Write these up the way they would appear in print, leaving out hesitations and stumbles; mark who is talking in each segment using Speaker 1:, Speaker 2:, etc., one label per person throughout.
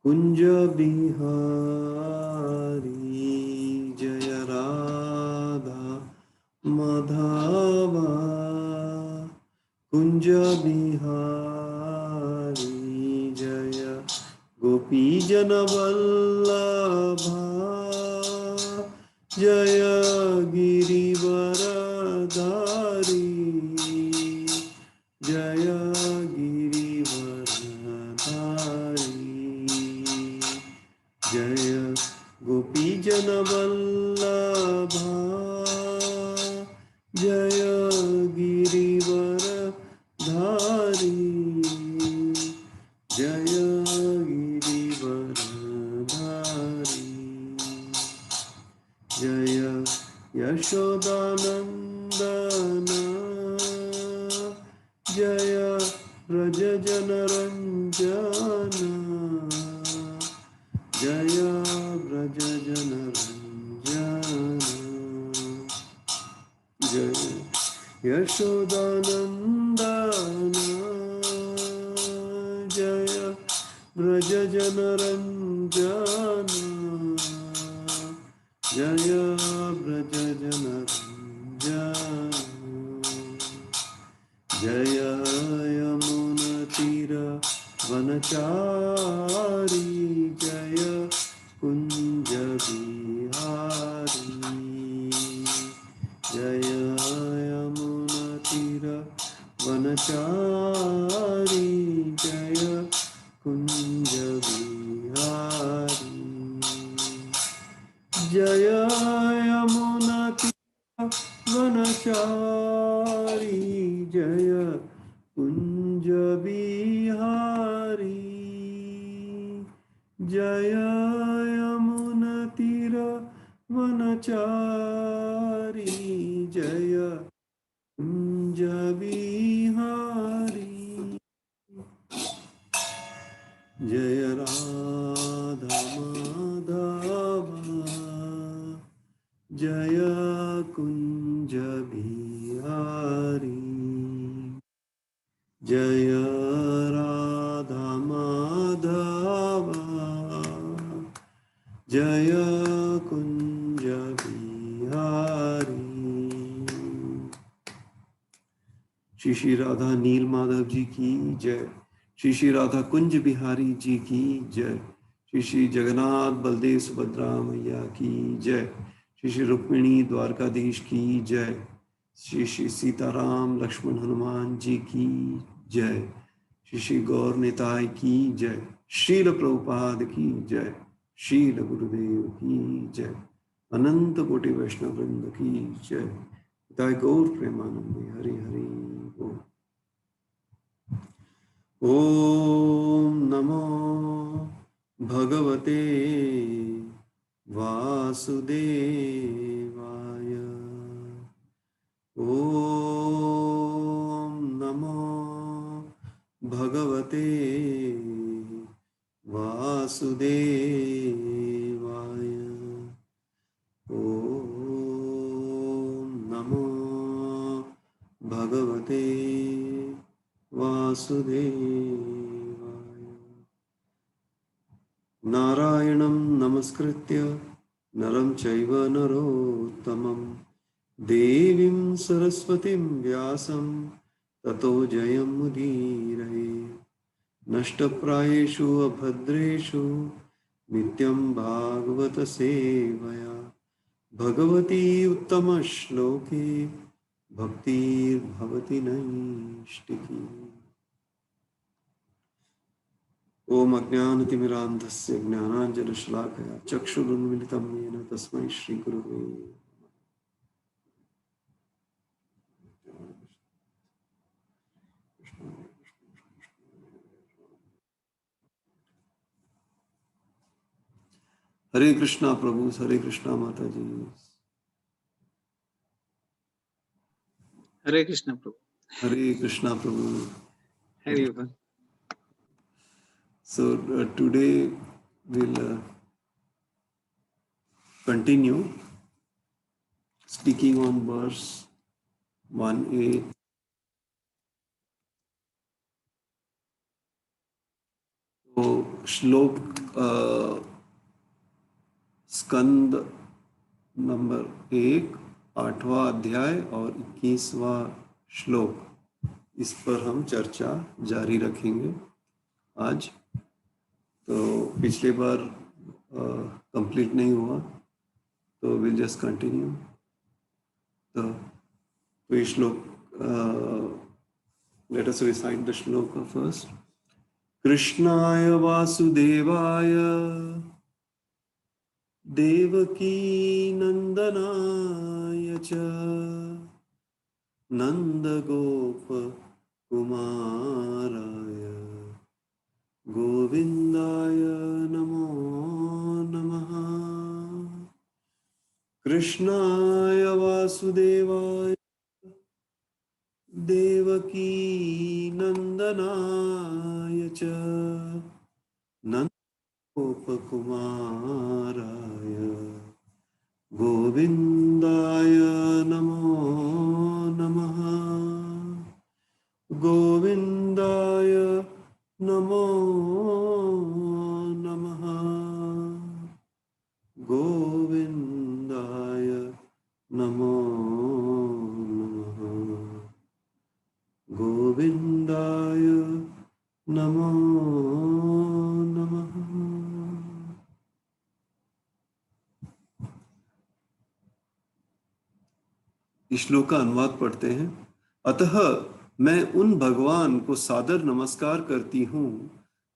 Speaker 1: कुंज बिहारी जय राधा माधवा कुंज बिहारी जय गोपी जन वल्लभा जय गिरिवरधारी जय गिरिवरधारी जय गोपी जन वल्लभा जय गिरिवरधारी जय गिरिवरधारी जय यशोदानंदन जय व्रज जनरंजन जय व्रज जनरंजन जय यशोदानंदन जय व्रज जनरंजन जय व्रज जनरंजन जय यमुनतीरवनचारी जय कुंज बिहारी जय यमुनतीरवनचारी जय कुंज बिहारी जय यमुनतीरवनचारी जय कुंज बिहारी जय यमुनतीरवनचारी जय कुंज बिहारी जय राधा माधवा जय कुंज बिहारी जय राधा माधवा जय कुंज बिहारी। श्री श्री राधा नील माधव जी की जय। श्री श्री राधा कुंज बिहारी जी की जय। श्री श्री जगन्नाथ बलदेव सुभद्रा मैया की जय। श्री श्री रुक्मिणी द्वारकाधीश की जय। श्री श्री सीताराम लक्ष्मण हनुमान जी की जय। श्री श्री गौर निताय की जय। शील प्रभुपाद की जय। शील गुरुदेव की जय। अनंत कोटि वैष्णव वृंद की जय। जय गौर प्रेमानंदे हरि हरि बोल। ओम नमो भगवते वासुदेवाय। ओम नमो भगवते वासुदेवाय। ओम नमो भगवते वासुदेवाय। नारायणं नमस्कृत्य नरं चैव नरोत्तमं देवीं सरस्वतीं व्यासं ततो जयमुदीरये। नष्टप्रायेषु अभद्रेषु नित्यं भागवत सेवया भगवती उत्तमश्लोके भक्तिर्भवति नैष्टिकी। ओम अज्ञानतिमिरान्धस्य ज्ञानाञ्जनशलाकया चक्षुरुन्मिलितं येन तस्मै श्रीगुरुवे नमः। हरे कृष्णा प्रभु, हरे कृष्णा माता जी।
Speaker 2: हरे कृष्ण प्रभु।
Speaker 1: हरे कृष्णा प्रभु।
Speaker 2: हरि बोल।
Speaker 1: So today we'll continue speaking on verse 1a. So श्लोक स्कंद नंबर 1, 8वां अध्याय और 21वां श्लोक, इस पर हम चर्चा जारी रखेंगे आज। तो पिछले बार कंप्लीट नहीं हुआ, तो विल जस्ट कंटिन्यू। तो ये श्लोक, लेट अस रिसाइट द श्लोक फर्स्ट। कृष्णाय वासुदेवाय देवकी नंदनाय च नंदगोप कुमाराय गोविंदाय नमो नमः। कृष्णाय वासुदेवाय देवकी नंदनाय च नंदगोपकुमाराय गोविंदाय नमो नमः। गोविंदाय नमो नमः। गोविंदाय नमो नमः। गोविंदाय नमो नमः। इस श्लोक का अनुवाद पढ़ते हैं। अतः मैं उन भगवान को सादर नमस्कार करती हूँ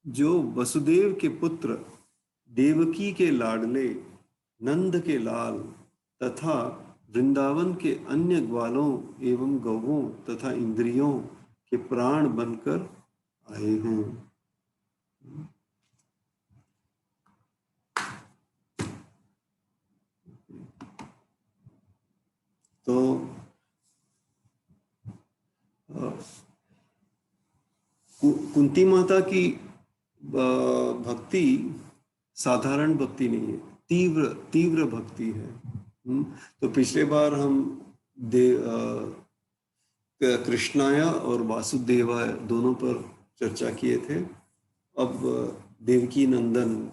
Speaker 1: जो वसुदेव के पुत्र, देवकी के लाडले, नंद के लाल तथा वृंदावन के अन्य ग्वालों एवं गौवों तथा इंद्रियों के प्राण बनकर आए हैं। तो कुंती माता की भक्ति साधारण भक्ति नहीं है, तीव्र तीव्र भक्ति है। तो पिछले बार हम कृष्णाया और वासुदेवाय दोनों पर चर्चा किए थे। अब देवकी नंदन,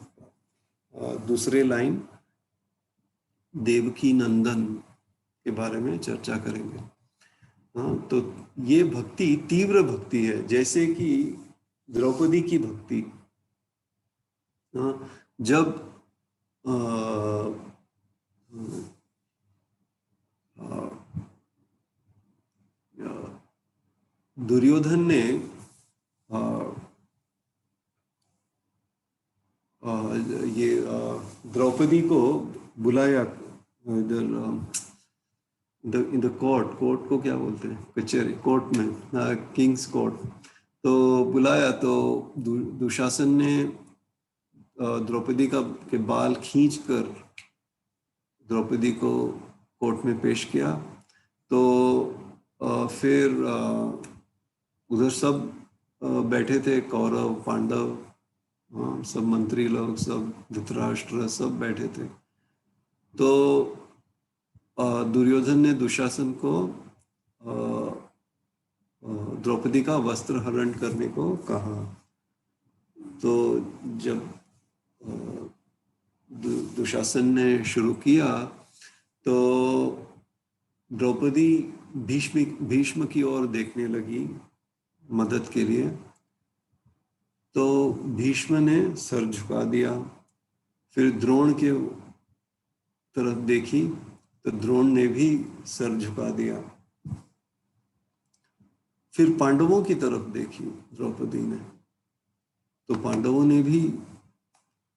Speaker 1: दूसरे लाइन देवकी नंदन के बारे में चर्चा करेंगे। हाँ, तो ये भक्ति तीव्र भक्ति है, जैसे कि द्रौपदी की भक्ति। हाँ, जब दुर्योधन ने ये द्रौपदी को बुलाया इन द कोर्ट को क्या बोलते हैं, कचहरी, कोर्ट में, किंग्स कोर्ट। तो बुलाया तो दुशासन ने द्रौपदी के बाल खींचकर द्रौपदी को कोर्ट में पेश किया। तो फिर उधर सब बैठे थे, कौरव पांडव, सब मंत्री लोग, सब धृतराष्ट्र सब बैठे थे। तो दुर्योधन ने दुशासन को द्रौपदी का वस्त्र हरण करने को कहा। तो जब दुशासन ने शुरू किया तो द्रौपदी भीष्म की ओर देखने लगी मदद के लिए। तो भीष्म ने सर झुका दिया। फिर द्रोण के तरफ देखी तो द्रोण ने भी सर झुका दिया। फिर पांडवों की तरफ देखी द्रौपदी ने, तो पांडवों ने भी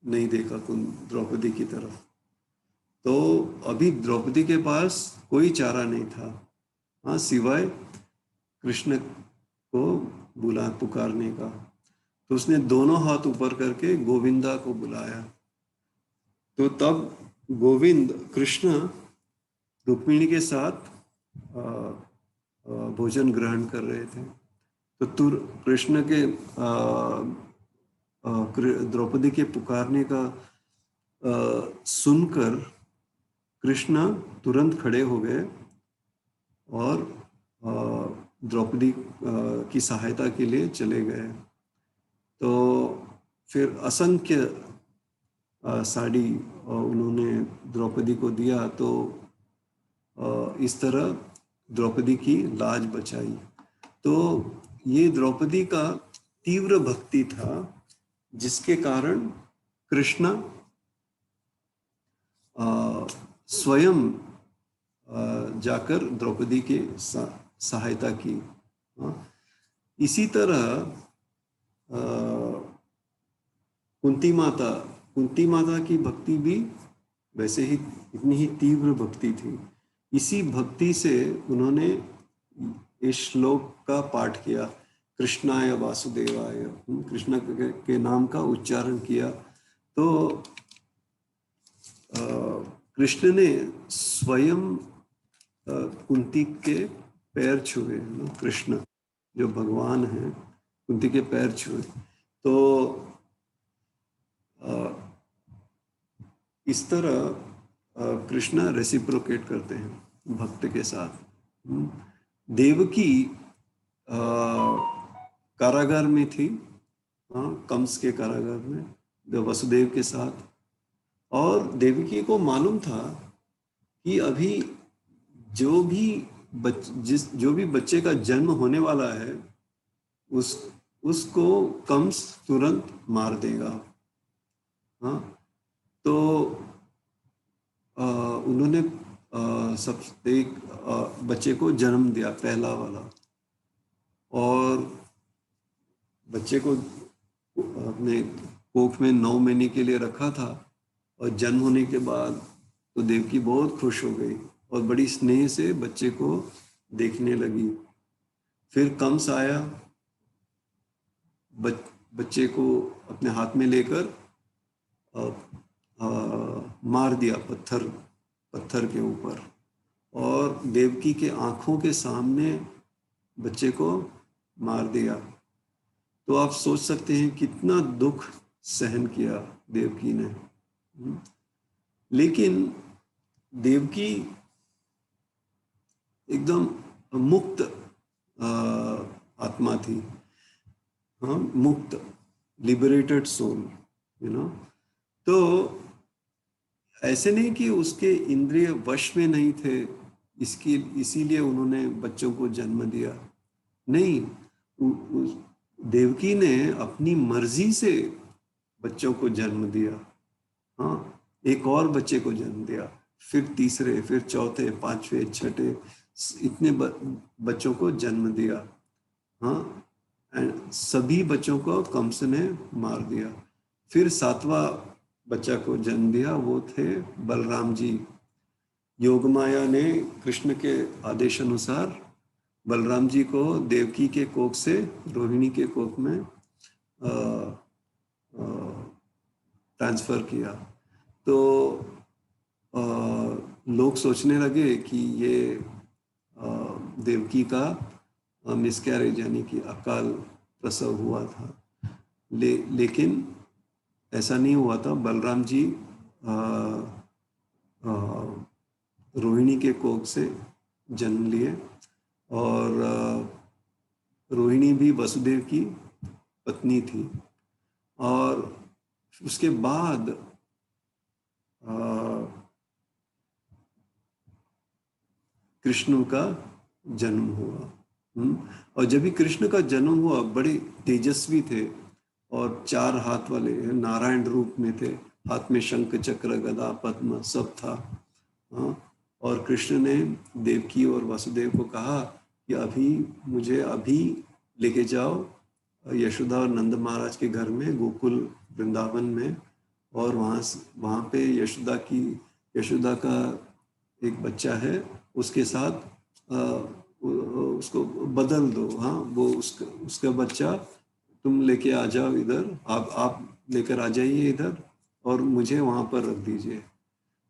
Speaker 1: नहीं देखा द्रौपदी की तरफ। तो अभी द्रौपदी के पास कोई चारा नहीं था, हाँ, सिवाय कृष्ण को पुकारने का। तो उसने दोनों हाथ ऊपर करके गोविंदा को बुलाया। तो तब गोविंद कृष्ण रुक्मिणी के साथ भोजन ग्रहण कर रहे थे। तो कृष्ण के द्रौपदी के पुकारने का सुनकर कृष्ण तुरंत खड़े हो गए और द्रौपदी की सहायता के लिए चले गए। तो फिर असंख्य साड़ी उन्होंने द्रौपदी को दिया, तो इस तरह द्रौपदी की लाज बचाई। तो ये द्रौपदी का तीव्र भक्ति था, जिसके कारण कृष्ण स्वयं जाकर द्रौपदी की सहायता की। इसी तरह कुंती माता की भक्ति भी वैसे ही इतनी ही तीव्र भक्ति थी। इसी भक्ति से उन्होंने इस श्लोक का पाठ किया, कृष्णाय वासुदेवाय, कृष्ण के नाम का उच्चारण किया। तो कृष्ण ने स्वयं कुंती के पैर छुए। कृष्ण जो भगवान हैं, कुंती के पैर छुए। तो इस तरह कृष्ण रेसिप्रोकेट करते हैं भक्त के साथ। देवकी कारागार में थी, कंस के कारागार में वसुदेव के साथ, और देवकी को मालूम था कि अभी जो भी बच्चे का जन्म होने वाला है, उसको कंस तुरंत मार देगा। तो उन्होंने एक बच्चे को जन्म दिया, पहला वाला, और बच्चे को अपने कोख में 9 महीने के लिए रखा था। और जन्म होने के बाद तो देवकी बहुत खुश हो गई और बड़ी स्नेह से बच्चे को देखने लगी। फिर कंस आया, बच्चे को अपने हाथ में लेकर मार दिया पत्थर के ऊपर, और देवकी के आंखों के सामने बच्चे को मार दिया। तो आप सोच सकते हैं कितना दुख सहन किया देवकी ने। लेकिन देवकी एकदम मुक्त आत्मा थी, मुक्त, लिबरेटेड सोल, तो ऐसे नहीं कि उसके इंद्रिय वश में नहीं थे, इसीलिए उन्होंने बच्चों को जन्म दिया। नहीं, देवकी ने अपनी मर्जी से बच्चों को जन्म दिया। एक और बच्चे को जन्म दिया, फिर तीसरे, फिर चौथे, पांचवें, छठे, इतने बच्चों को जन्म दिया। सभी बच्चों को कंस ने मार दिया। फिर 7वां बच्चा को जन्म दिया, वो थे बलराम जी। योगमाया ने कृष्ण के आदेश अनुसार बलराम जी को देवकी के कोख से रोहिणी के कोख में ट्रांसफर किया। तो लोग सोचने लगे कि ये देवकी का मिसकैरेज यानी कि अकाल प्रसव हुआ था, लेकिन ऐसा नहीं हुआ था। बलराम जी रोहिणी के कोख से जन्म लिए, और रोहिणी भी वसुदेव की पत्नी थी। और उसके बाद कृष्ण का जन्म हुआ। और जब भी कृष्ण का जन्म हुआ, बड़े तेजस्वी थे और 4 हाथ वाले नारायण रूप में थे, हाथ में शंख, चक्र, गदा, पद्म सब था। और कृष्ण ने देवकी और वसुदेव को कहा कि मुझे अभी लेके जाओ यशोदा और नंद महाराज के घर में, गोकुल वृंदावन में, और वहाँ पे यशोदा का एक बच्चा है, उसके साथ उसको बदल दो। वो उसका बच्चा तुम लेके आ जाओ इधर, आप लेकर आ जाइए इधर, और मुझे वहाँ पर रख दीजिए।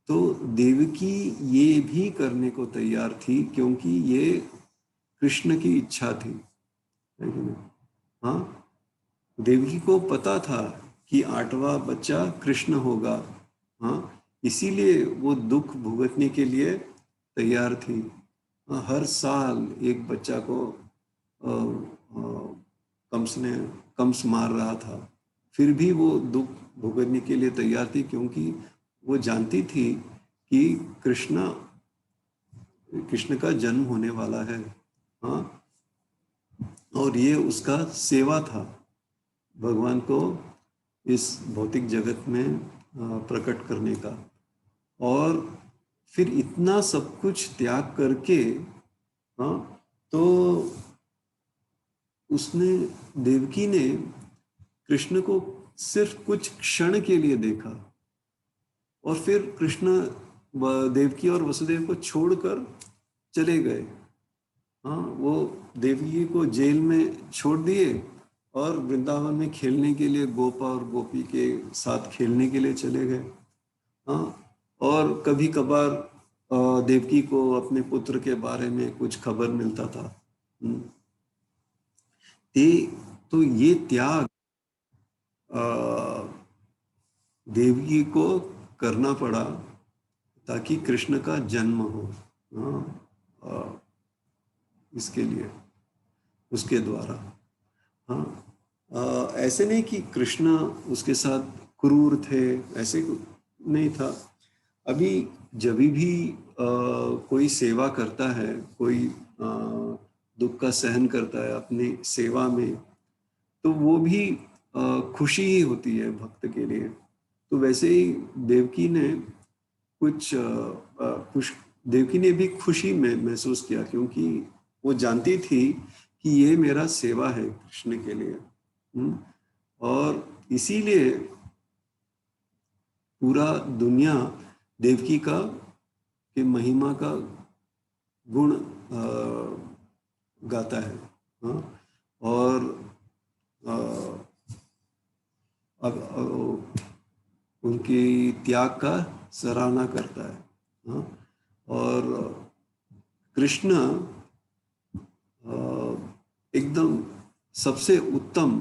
Speaker 1: तो देवकी ये भी करने को तैयार थी, क्योंकि ये कृष्ण की इच्छा थी। देवकी को पता था कि 8वां बच्चा कृष्ण होगा। इसीलिए वो दुख भुगतने के लिए तैयार थी। हर साल एक बच्चा को कंस मार रहा था। फिर भी वो दुख भुगतने के लिए तैयार थी, क्योंकि वो जानती थी कि कृष्ण का जन्म होने वाला है। हाँ, और ये उसका सेवा था भगवान को इस भौतिक जगत में प्रकट करने का। और फिर इतना सब कुछ त्याग करके, हाँ, तो उसने, देवकी ने कृष्ण को सिर्फ कुछ क्षण के लिए देखा, और फिर कृष्ण देवकी और वसुदेव को छोड़कर चले गए। हाँ, वो देवकी को जेल में छोड़ दिए और वृंदावन में खेलने के लिए गोपा और गोपी के साथ खेलने के लिए चले गए। हाँ, और कभी कभार देवकी को अपने पुत्र के बारे में कुछ खबर मिलता था। तो ये त्याग देवकी को करना पड़ा ताकि कृष्ण का जन्म हो। हाँ, इसके लिए, उसके द्वारा। हाँ, ऐसे नहीं कि कृष्ण उसके साथ क्रूर थे, ऐसे नहीं था। अभी जब भी कोई सेवा करता है, कोई दुख का सहन करता है अपनी सेवा में, तो वो भी खुशी ही होती है भक्त के लिए। तो वैसे ही देवकी ने देवकी ने भी खुशी में महसूस किया, क्योंकि वो जानती थी कि ये मेरा सेवा है कृष्ण के लिए। और इसीलिए पूरा दुनिया देवकी का के महिमा का गुण गाता है। हाँ, और अब उनकी त्याग का सराहना करता है। हाँ, और कृष्ण एकदम सबसे उत्तम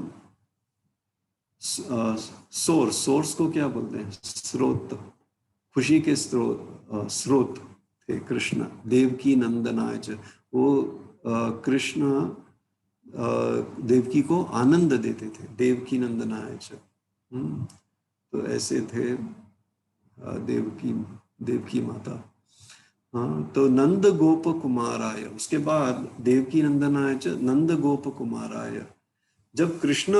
Speaker 1: सोर्स को क्या बोलते हैं, स्रोत, खुशी के स्रोत थे कृष्ण। देवकी नंदनाय च, वो कृष्ण देवकी को आनंद देते थे, देवकी नंदनाय च। तो ऐसे थे देवकी माता। हाँ, तो नंद गोप कुमाराय, उसके बाद देवकी नंदनाय च नंद गोप कुमाराय। जब कृष्ण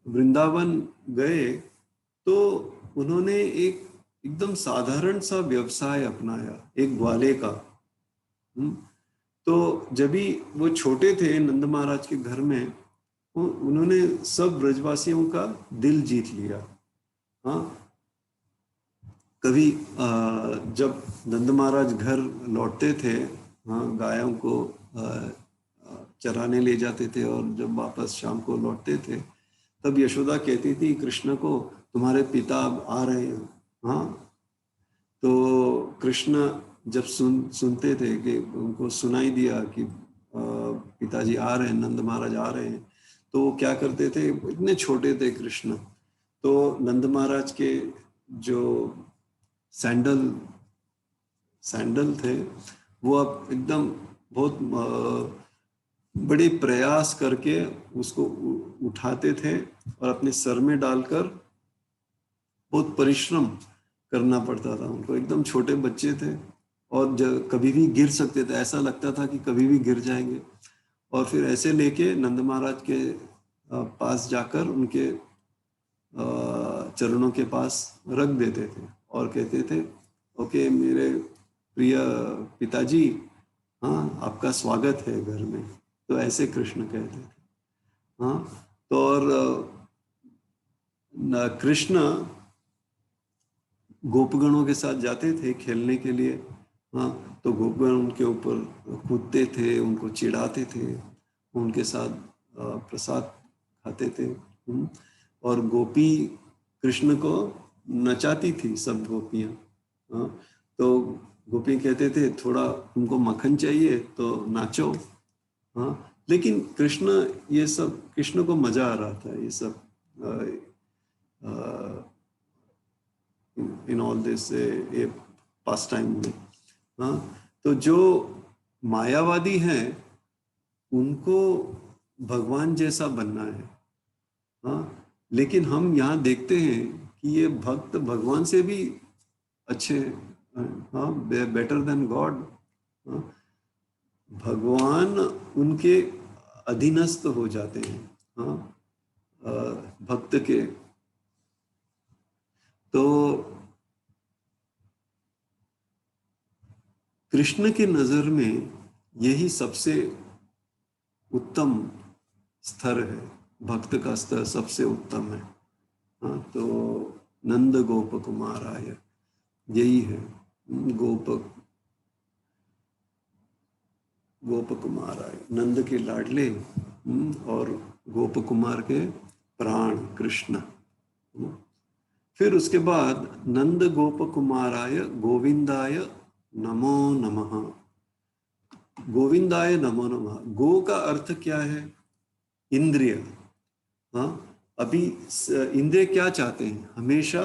Speaker 1: वृंदावन गए तो उन्होंने एक एकदम साधारण सा व्यवसाय अपनाया, एक ग्वाले का। तो जब भी वो छोटे थे नंद महाराज के घर में, उन्होंने सब ब्रजवासियों का दिल जीत लिया। हाँ, कभी जब नंद महाराज घर लौटते थे, हाँ, गायों को चराने ले जाते थे, और जब वापस शाम को लौटते थे, तब यशोदा कहती थी कृष्ण को, तुम्हारे पिता अब आ रहे हैं। हाँ, तो कृष्ण जब सुनते थे कि उनको सुनाई दिया कि पिताजी आ रहे हैं, नंद महाराज आ रहे हैं, तो वो क्या करते थे, इतने छोटे थे कृष्ण, तो नंद महाराज के जो सैंडल थे, वो अब एकदम बहुत बड़े प्रयास करके उसको उठाते थे और अपने सर में डालकर बहुत परिश्रम करना पड़ता था उनको। एकदम छोटे बच्चे थे और जब कभी भी गिर सकते थे, ऐसा लगता था कि कभी भी गिर जाएंगे। और फिर ऐसे लेके नंद महाराज के पास जाकर उनके चरणों के पास रख देते थे और कहते थे, ओके मेरे प्रिय पिताजी, हाँ, आपका स्वागत है घर में। तो ऐसे कृष्ण कहते थे। हाँ, तो और कृष्ण गोपगणों के साथ जाते थे खेलने के लिए। हाँ, तो गोपगण उनके ऊपर कूदते थे, उनको चिढ़ाते थे, उनके साथ प्रसाद खाते थे। और गोपी कृष्ण को नचाती थी, सब गोपियाँ। हाँ, तो गोपी कहते थे थोड़ा तुमको मक्खन चाहिए तो नाचो। हाँ, लेकिन कृष्ण को मजा आ रहा था ये सब in all this A pass time में। हाँ, तो जो मायावादी हैं उनको भगवान जैसा बनना है। हाँ, लेकिन हम यहाँ देखते हैं कि ये भक्त भगवान से भी अच्छे हैं, हाँ, बेटर देन गॉड। भगवान उनके अधीनस्थ हो जाते हैं, हाँ, भक्त के। तो कृष्ण की नजर में यही सबसे उत्तम स्तर है, भक्त का स्तर सबसे उत्तम है। हाँ, तो नंद गोप कुमार आय, यही है, गोप कुमार आए, नंद के लाडले और गोप कुमार के प्राण कृष्ण। फिर उसके बाद नंद गोप कुमाराय गोविंदाय नमो नमः। गोविंदाय नमो नमः, गो का अर्थ क्या है? इंद्रिय। हाँ, अभी इंद्रिय क्या चाहते हैं? हमेशा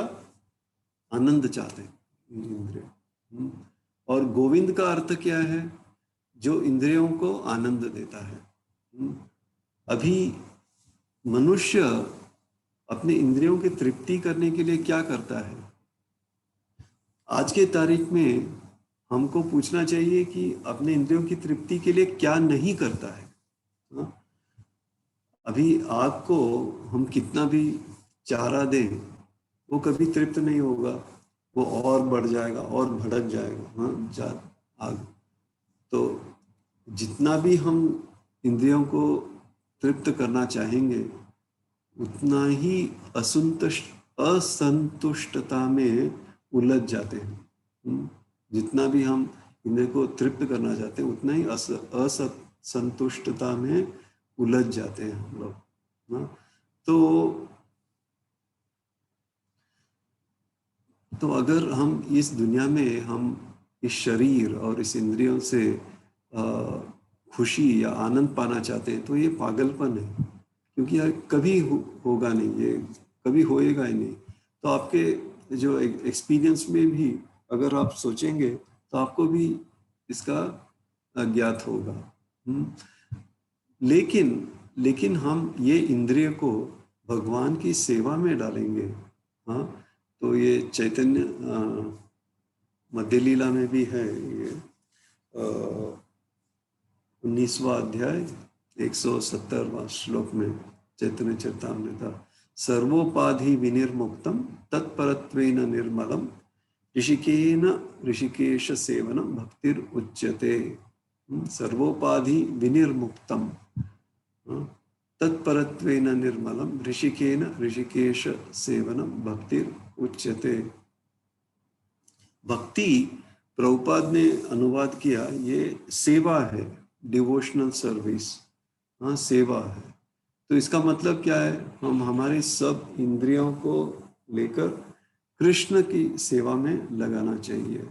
Speaker 1: आनंद चाहते हैं इंद्रिय। और गोविंद का अर्थ क्या है? जो इंद्रियों को आनंद देता है। अभी मनुष्य अपने इंद्रियों की तृप्ति करने के लिए क्या करता है? आज के तारीख में हमको पूछना चाहिए कि अपने इंद्रियों की तृप्ति के लिए क्या नहीं करता है। हाँ? अभी आग को हम कितना भी चारा दें, वो कभी तृप्त नहीं होगा, वो और बढ़ जाएगा और भड़क जाएगा। हाँ, आग। तो जितना भी हम इंद्रियों को तृप्त करना चाहेंगे, उतना ही असंतुष्टता में उलझ जाते हैं। जितना भी हम इंद्रिय को तृप्त करना चाहते हैं, उतना ही असंतुष्टता में उलझ जाते हैं हम लोग। तो अगर हम इस दुनिया में हम इस शरीर और इस इंद्रियों से खुशी या आनंद पाना चाहते हैं, तो ये पागलपन है, क्योंकि यार कभी होगा नहीं, ये कभी होएगा ही नहीं। तो आपके जो एक्सपीरियंस में भी अगर आप सोचेंगे तो आपको भी इसका ज्ञात होगा। लेकिन हम ये इंद्रिय को भगवान की सेवा में डालेंगे। हाँ, तो ये चैतन्य मध्य लीला में भी है, ये 19वां अध्याय 170वां श्लोक में चैतन्य चरितामृत, सर्वोपाधि विनिर्मुक्तम तत्परत्वेन निर्मलम ऋषिकेन ऋषिकेश सेवनम भक्तिर उच्यते। सर्वोपाधि विनिर्मुक्तम तत्परत्वेन निर्मलम ऋषिकेन ऋषिकेश सेवनम भक्तिर उच्यते। भक्ति प्रभुपाद ने अनुवाद किया, ये सेवा है, डिवोशनल सर्विस। हाँ, सेवा है। तो इसका मतलब क्या है? हम हमारे सब इंद्रियों को लेकर कृष्ण की सेवा में लगाना चाहिए।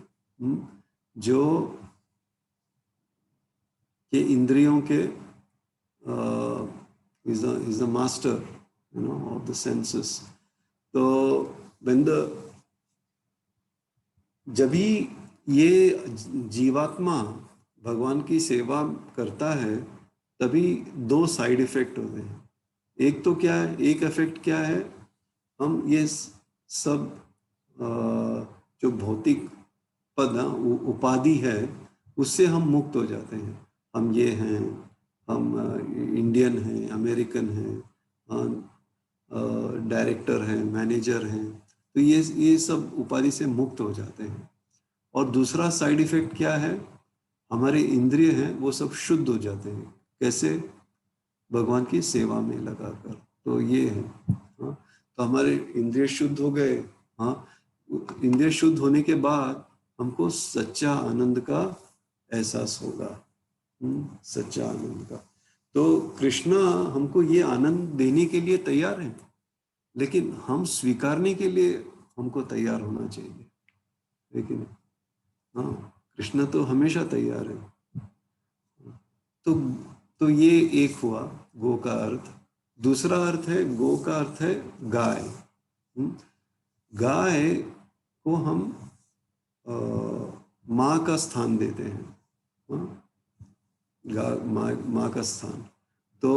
Speaker 1: जो ये इंद्रियों के is the master, of the senses. तो जब भी ये जीवात्मा भगवान की सेवा करता है, तभी दो साइड इफेक्ट होते हैं। एक तो क्या है, एक इफेक्ट क्या है, हम ये सब जो भौतिक पद उपाधि है, उससे हम मुक्त हो जाते हैं। हम ये हैं, हम इंडियन हैं, अमेरिकन हैं, डायरेक्टर हैं, मैनेजर हैं, तो ये सब उपाधि से मुक्त हो जाते हैं। और दूसरा साइड इफेक्ट क्या है, हमारे इंद्रिय हैं वो सब शुद्ध हो जाते हैं। कैसे? भगवान की सेवा में लगाकर। तो ये है। हाँ, तो हमारे इंद्रिय शुद्ध हो गए। हाँ, इंद्रिय शुद्ध होने के बाद हमको सच्चा आनंद का एहसास होगा, सच्चा आनंद का। तो कृष्णा हमको ये आनंद देने के लिए तैयार है, लेकिन हम स्वीकारने के लिए हमको तैयार होना चाहिए। लेकिन हाँ, कृष्ण तो हमेशा तैयार है। तो ये एक हुआ गो का अर्थ। दूसरा अर्थ है, गो का अर्थ है गाय। गाय को हम माँ का स्थान देते हैं। माँ का स्थान। तो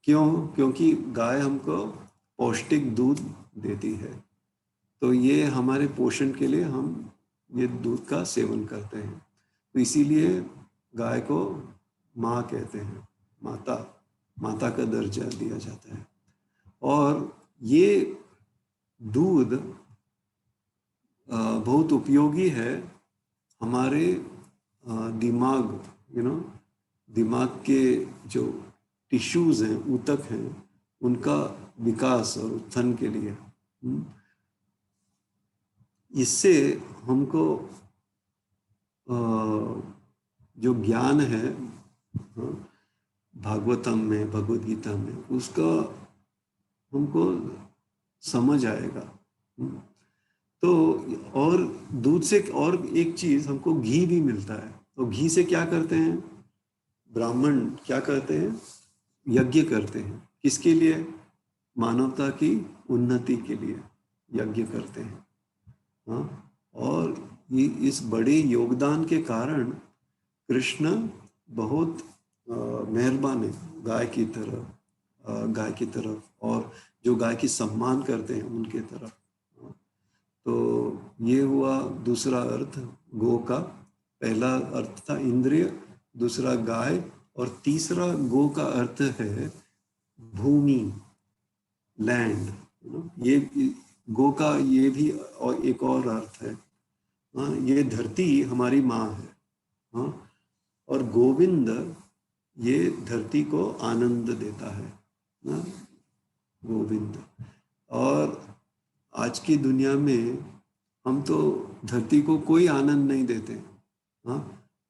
Speaker 1: क्योंकि गाय हमको पौष्टिक दूध देती है। तो ये हमारे पोषण के लिए हम ये दूध का सेवन करते हैं। तो इसीलिए गाय को माँ कहते हैं, माता, माता का दर्जा दिया जाता है। और ये दूध बहुत उपयोगी है हमारे दिमाग, दिमाग के जो टिश्यूज हैं, ऊतक हैं, उनका विकास और उत्थान के लिए। इससे हमको जो ज्ञान है भागवतम में, भगवद गीता में, उसका हमको समझ आएगा। तो और दूध से और एक चीज, हमको घी भी मिलता है। तो घी से क्या करते हैं ब्राह्मण, क्या करते हैं, यज्ञ करते हैं। किसके लिए? मानवता की उन्नति के लिए यज्ञ करते हैं। हाँ, और ये इस बड़े योगदान के कारण कृष्ण बहुत मेहरबान है गाय की तरफ, और जो गाय की सम्मान करते हैं उनके तरफ। तो ये हुआ दूसरा अर्थ गो का। पहला अर्थ था इंद्रिय, दूसरा गाय, और तीसरा गो का अर्थ है भूमि, लैंड। ये गो का ये भी और एक और अर्थ है। हाँ, ये धरती हमारी माँ है। हाँ, और गोविंद ये धरती को आनंद देता है ना, गोविंद। और आज की दुनिया में हम तो धरती को कोई आनंद नहीं देते। हाँ,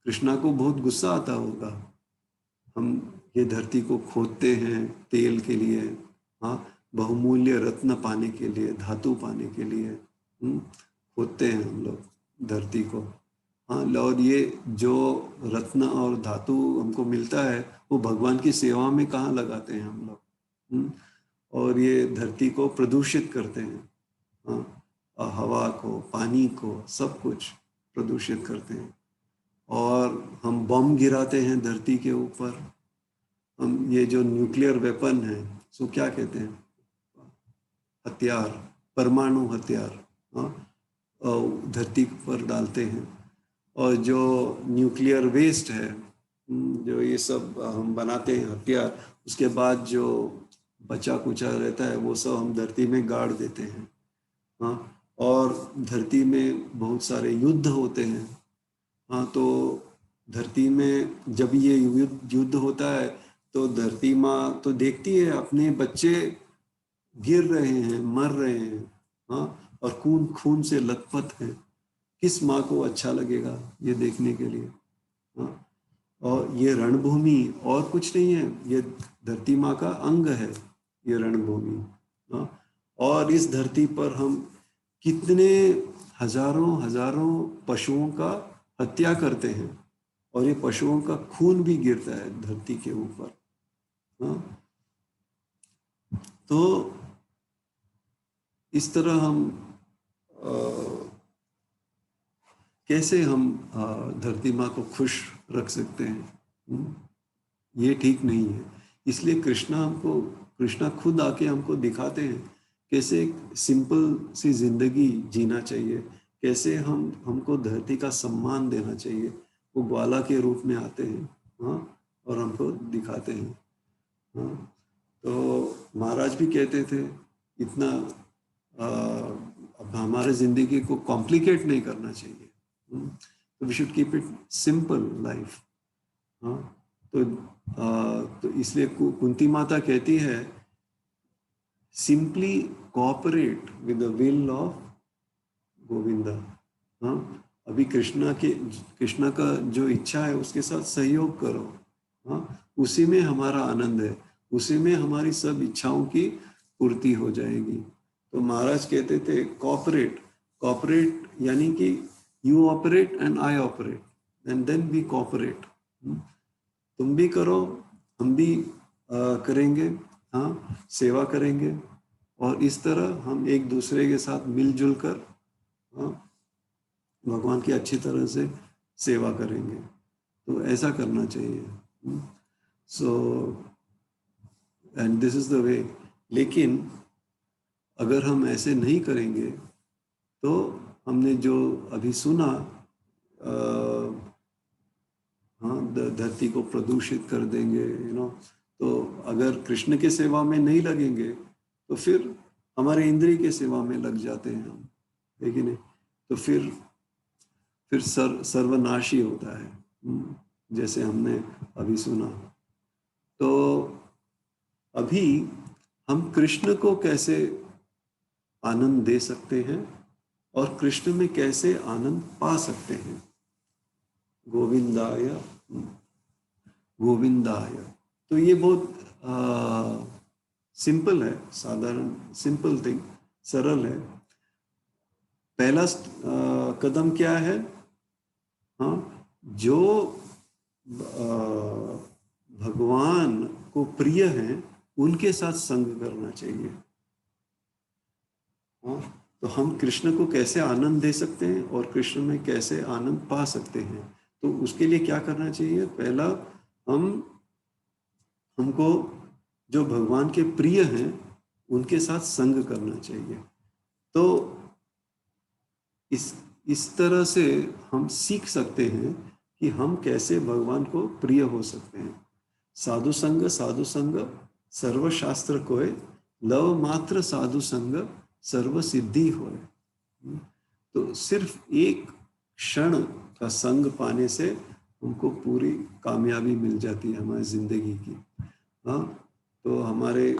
Speaker 1: कृष्णा को बहुत गुस्सा आता होगा, हम ये धरती को खोदते हैं तेल के लिए, हाँ, बहुमूल्य रत्न पाने के लिए, धातु पाने के लिए खोदते हैं हम लोग धरती को। हाँ, और ये जो रत्न और धातु हमको मिलता है वो भगवान की सेवा में कहाँ लगाते हैं हम लोग। और ये धरती को प्रदूषित करते हैं। हाँ, हवा को, पानी को, सब कुछ प्रदूषित करते हैं। और हम बम गिराते हैं धरती के ऊपर। हम ये जो न्यूक्लियर वेपन है, सो क्या कहते हैं, हथियार, परमाणु हथियार, हाँ, धरती पर डालते हैं। और जो न्यूक्लियर वेस्ट है, जो ये सब हम बनाते हैं हथियार, उसके बाद जो बचा कुचा रहता है वो सब हम धरती में गाड़ देते हैं। हाँ, और धरती में बहुत सारे युद्ध होते हैं। हाँ, तो धरती में जब ये युद्ध होता है तो धरती माँ तो देखती है अपने बच्चे गिर रहे हैं, मर रहे हैं, हाँ, और खून खून से लथपथ है। किस माँ को अच्छा लगेगा ये देखने के लिए? हाँ, और ये रणभूमि और कुछ नहीं है, ये धरती माँ का अंग है, ये रणभूमि। हाँ, और इस धरती पर हम कितने हजारों पशुओं का हत्या करते हैं, और ये पशुओं का खून भी गिरता है धरती के ऊपर। हाँ, तो इस तरह हम कैसे हम धरती माँ को खुश रख सकते हैं? ये ठीक नहीं है। इसलिए कृष्णा खुद आके हमको दिखाते हैं कैसे एक सिंपल सी जिंदगी जीना चाहिए, कैसे हमको धरती का सम्मान देना चाहिए। वो ग्वाला के रूप में आते हैं, हाँ, और हमको दिखाते हैं। हाँ, तो महाराज भी कहते थे इतना अब हमारे जिंदगी को कॉम्प्लिकेट नहीं करना चाहिए। तो we should keep it simple life. हाँ, तो इसलिए कुंती माता कहती है simply cooperate with the will of Govinda. हाँ, अभी कृष्णा का जो इच्छा है उसके साथ सहयोग करो। हाँ, उसी में हमारा आनंद है, उसी में हमारी सब इच्छाओं की पूर्ति हो जाएगी। तो महाराज कहते थे कॉपरेट यानी कि you operate and I operate and then we cooperate. तुम भी करो, हम भी करेंगे, हाँ, सेवा करेंगे, और इस तरह हम एक दूसरे के साथ मिलजुल कर, हाँ, भगवान की अच्छी तरह से सेवा करेंगे। तो ऐसा करना चाहिए। So and this is the way. लेकिन अगर हम ऐसे नहीं करेंगे तो हमने जो अभी सुना, हाँ, धरती को प्रदूषित कर देंगे, तो अगर कृष्ण के सेवा में नहीं लगेंगे तो फिर हमारे इंद्रिय के सेवा में लग जाते हैं हम, है कि नहीं? तो फिर सर्वनाशी होता है, जैसे हमने अभी सुना। तो अभी हम कृष्ण को कैसे आनंद दे सकते हैं और कृष्ण में कैसे आनंद पा सकते हैं? गोविंदाय गोविंदाय। तो ये बहुत सिंपल है, साधारण सिंपल थिंग, सरल है। पहला कदम क्या है? हाँ, जो भगवान को प्रिय हैं उनके साथ संग करना चाहिए। हाँ, तो हम कृष्ण को कैसे आनंद दे सकते हैं और कृष्ण में कैसे आनंद पा सकते हैं? तो उसके लिए क्या करना चाहिए? पहला, हमको जो भगवान के प्रिय हैं उनके साथ संग करना चाहिए। तो इस तरह से हम सीख सकते हैं कि हम कैसे भगवान को प्रिय हो सकते हैं। साधु संग सर्वशास्त्र कोय, लव मात्र साधु संग सर्व सिद्धि होय। तो सिर्फ एक क्षण का संग पाने से हमको पूरी कामयाबी मिल जाती है हमारी जिंदगी की। हाँ, तो हमारे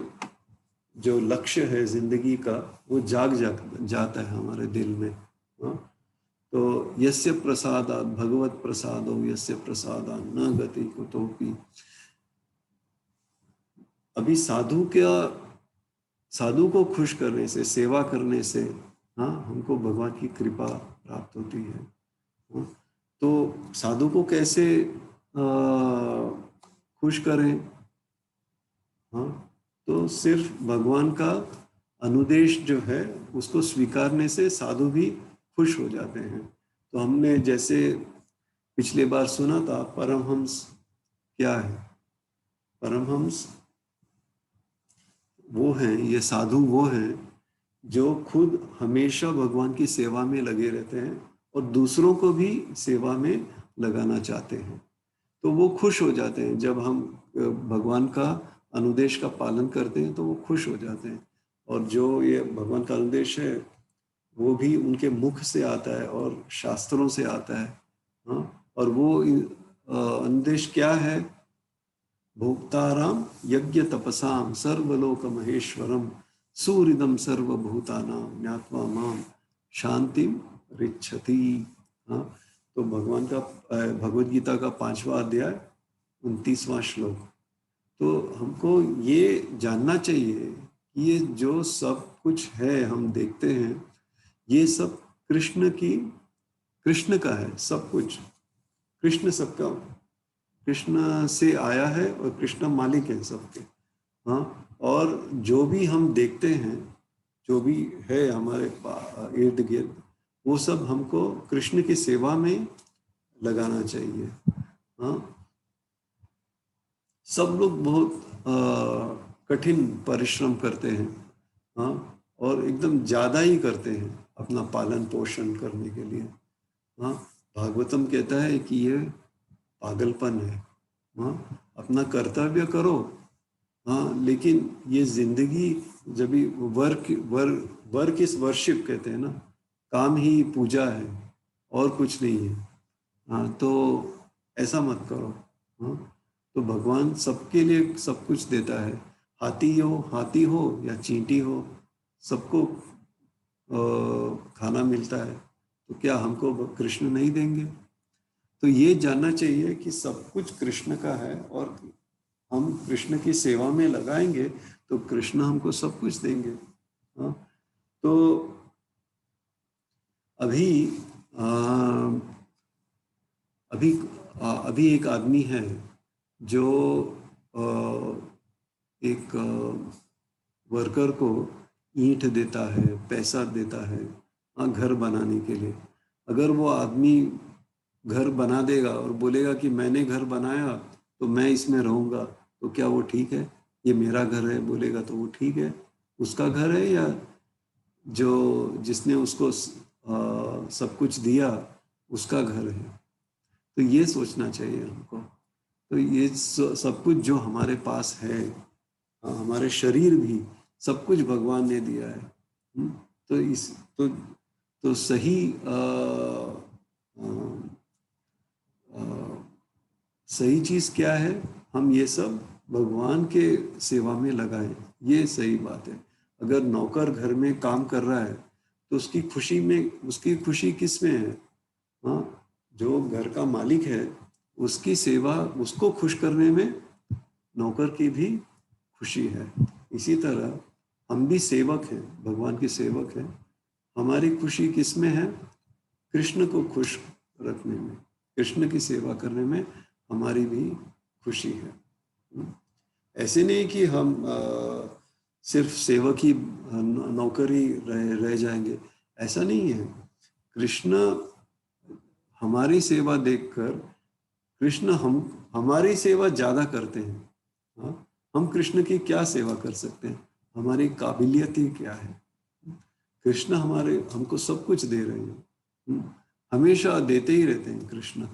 Speaker 1: जो लक्ष्य है जिंदगी का वो जाग जाता है हमारे दिल में। हाँ, तो यस्य प्रसादात् भगवत प्रसादो यस्य प्रसादात् न गति कुतोपि। अभी साधु को खुश करने से, सेवा करने से, हाँ, हमको भगवान की कृपा प्राप्त होती है। हाँ, तो साधु को कैसे खुश करें? हाँ, तो सिर्फ भगवान का अनुदेश जो है उसको स्वीकारने से साधु भी खुश हो जाते हैं। तो हमने जैसे पिछले बार सुना था, परमहंस क्या है? परमहंस वो हैं, ये साधु वो हैं जो खुद हमेशा भगवान की सेवा में लगे रहते हैं और दूसरों को भी सेवा में लगाना चाहते हैं। तो वो खुश हो जाते हैं जब हम भगवान का अनुदेश का पालन करते हैं, तो वो खुश हो जाते हैं। और जो ये भगवान का अनुदेश है वो भी उनके मुख से आता है और शास्त्रों से आता है। हाँ, और वो अनुदेश क्या है? भोक्ताराम यज्ञ तपसाम सर्वलोक महेश्वरम सूरिदम सर्वभूतानां ज्ञात्वा माम शांतिम रिच्छति। हाँ, तो भगवान का भगवद गीता का 5वां अध्याय 29वां श्लोक। तो हमको ये जानना चाहिए कि ये जो सब कुछ है हम देखते हैं, ये सब कृष्ण का है। सब कुछ कृष्ण, सबका कृष्ण से आया है और कृष्ण मालिक है सबके। हाँ, और जो भी हम देखते हैं, जो भी है हमारे इर्द गिर्द, वो सब हमको कृष्ण की सेवा में लगाना चाहिए। हाँ, सब लोग बहुत कठिन परिश्रम करते हैं। हाँ, और एकदम ज़्यादा ही करते हैं अपना पालन पोषण करने के लिए। हाँ, भागवतम कहता है कि ये पागलपन है। हाँ, अपना कर्तव्य करो। हाँ, लेकिन ये जिंदगी जब भी वर्क इज वर्शिप कहते हैं ना, काम ही पूजा है और कुछ नहीं है। हाँ, तो ऐसा मत करो। हाँ, तो भगवान सबके लिए सब कुछ देता है। हाथी हो या चींटी हो, सबको खाना मिलता है। तो क्या हमको कृष्ण नहीं देंगे? तो ये जानना चाहिए कि सब कुछ कृष्ण का है और हम कृष्ण की सेवा में लगाएंगे तो कृष्ण हमको सब कुछ देंगे। हाँ, तो अभी एक आदमी है जो एक वर्कर को ईंट देता है, पैसा देता है, हाँ, घर बनाने के लिए। अगर वो आदमी घर बना देगा और बोलेगा कि मैंने घर बनाया तो मैं इसमें रहूँगा, तो क्या वो ठीक है? ये मेरा घर है बोलेगा तो वो ठीक है? उसका घर है या जिसने उसको सब कुछ दिया उसका घर है। तो ये सोचना चाहिए हमको। तो ये सब कुछ जो हमारे पास है, हमारे शरीर भी सब कुछ भगवान ने दिया है। तो इस तो सही सही चीज़ क्या है, हम ये सब भगवान के सेवा में लगाएं, ये सही बात है। अगर नौकर घर में काम कर रहा है तो उसकी खुशी किस में है? हाँ, जो घर का मालिक है उसकी सेवा, उसको खुश करने में नौकर की भी खुशी है। इसी तरह हम भी सेवक हैं, भगवान के सेवक हैं। हमारी खुशी किस में है? कृष्ण को खुश रखने में, कृष्ण की सेवा करने में हमारी भी खुशी है। ऐसे नहीं कि हम सिर्फ सेवक ही नौकर ही रह जाएंगे, ऐसा नहीं है। कृष्ण हमारी सेवा देखकर कृष्ण हमारी सेवा ज्यादा करते हैं। हाँ, हम कृष्ण की क्या सेवा कर सकते हैं? हमारी काबिलियत ही क्या है? कृष्ण हमको सब कुछ दे रहे हैं, हमेशा देते ही रहते हैं कृष्ण।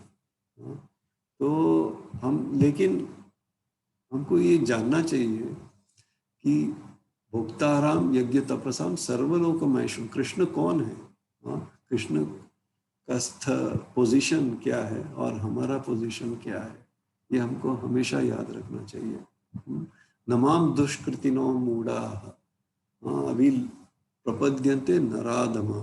Speaker 1: तो लेकिन हमको ये जानना चाहिए कि भोक्ताराम यज्ञ तपसाम सर्वलोकमैशु, कृष्ण कौन है? कृष्ण का पोजीशन क्या है और हमारा पोजीशन क्या है, ये हमको हमेशा याद रखना चाहिए। नमाम दुष्कृतिनो मूढ़ा अभी प्रपद्यन्ते नराधमा।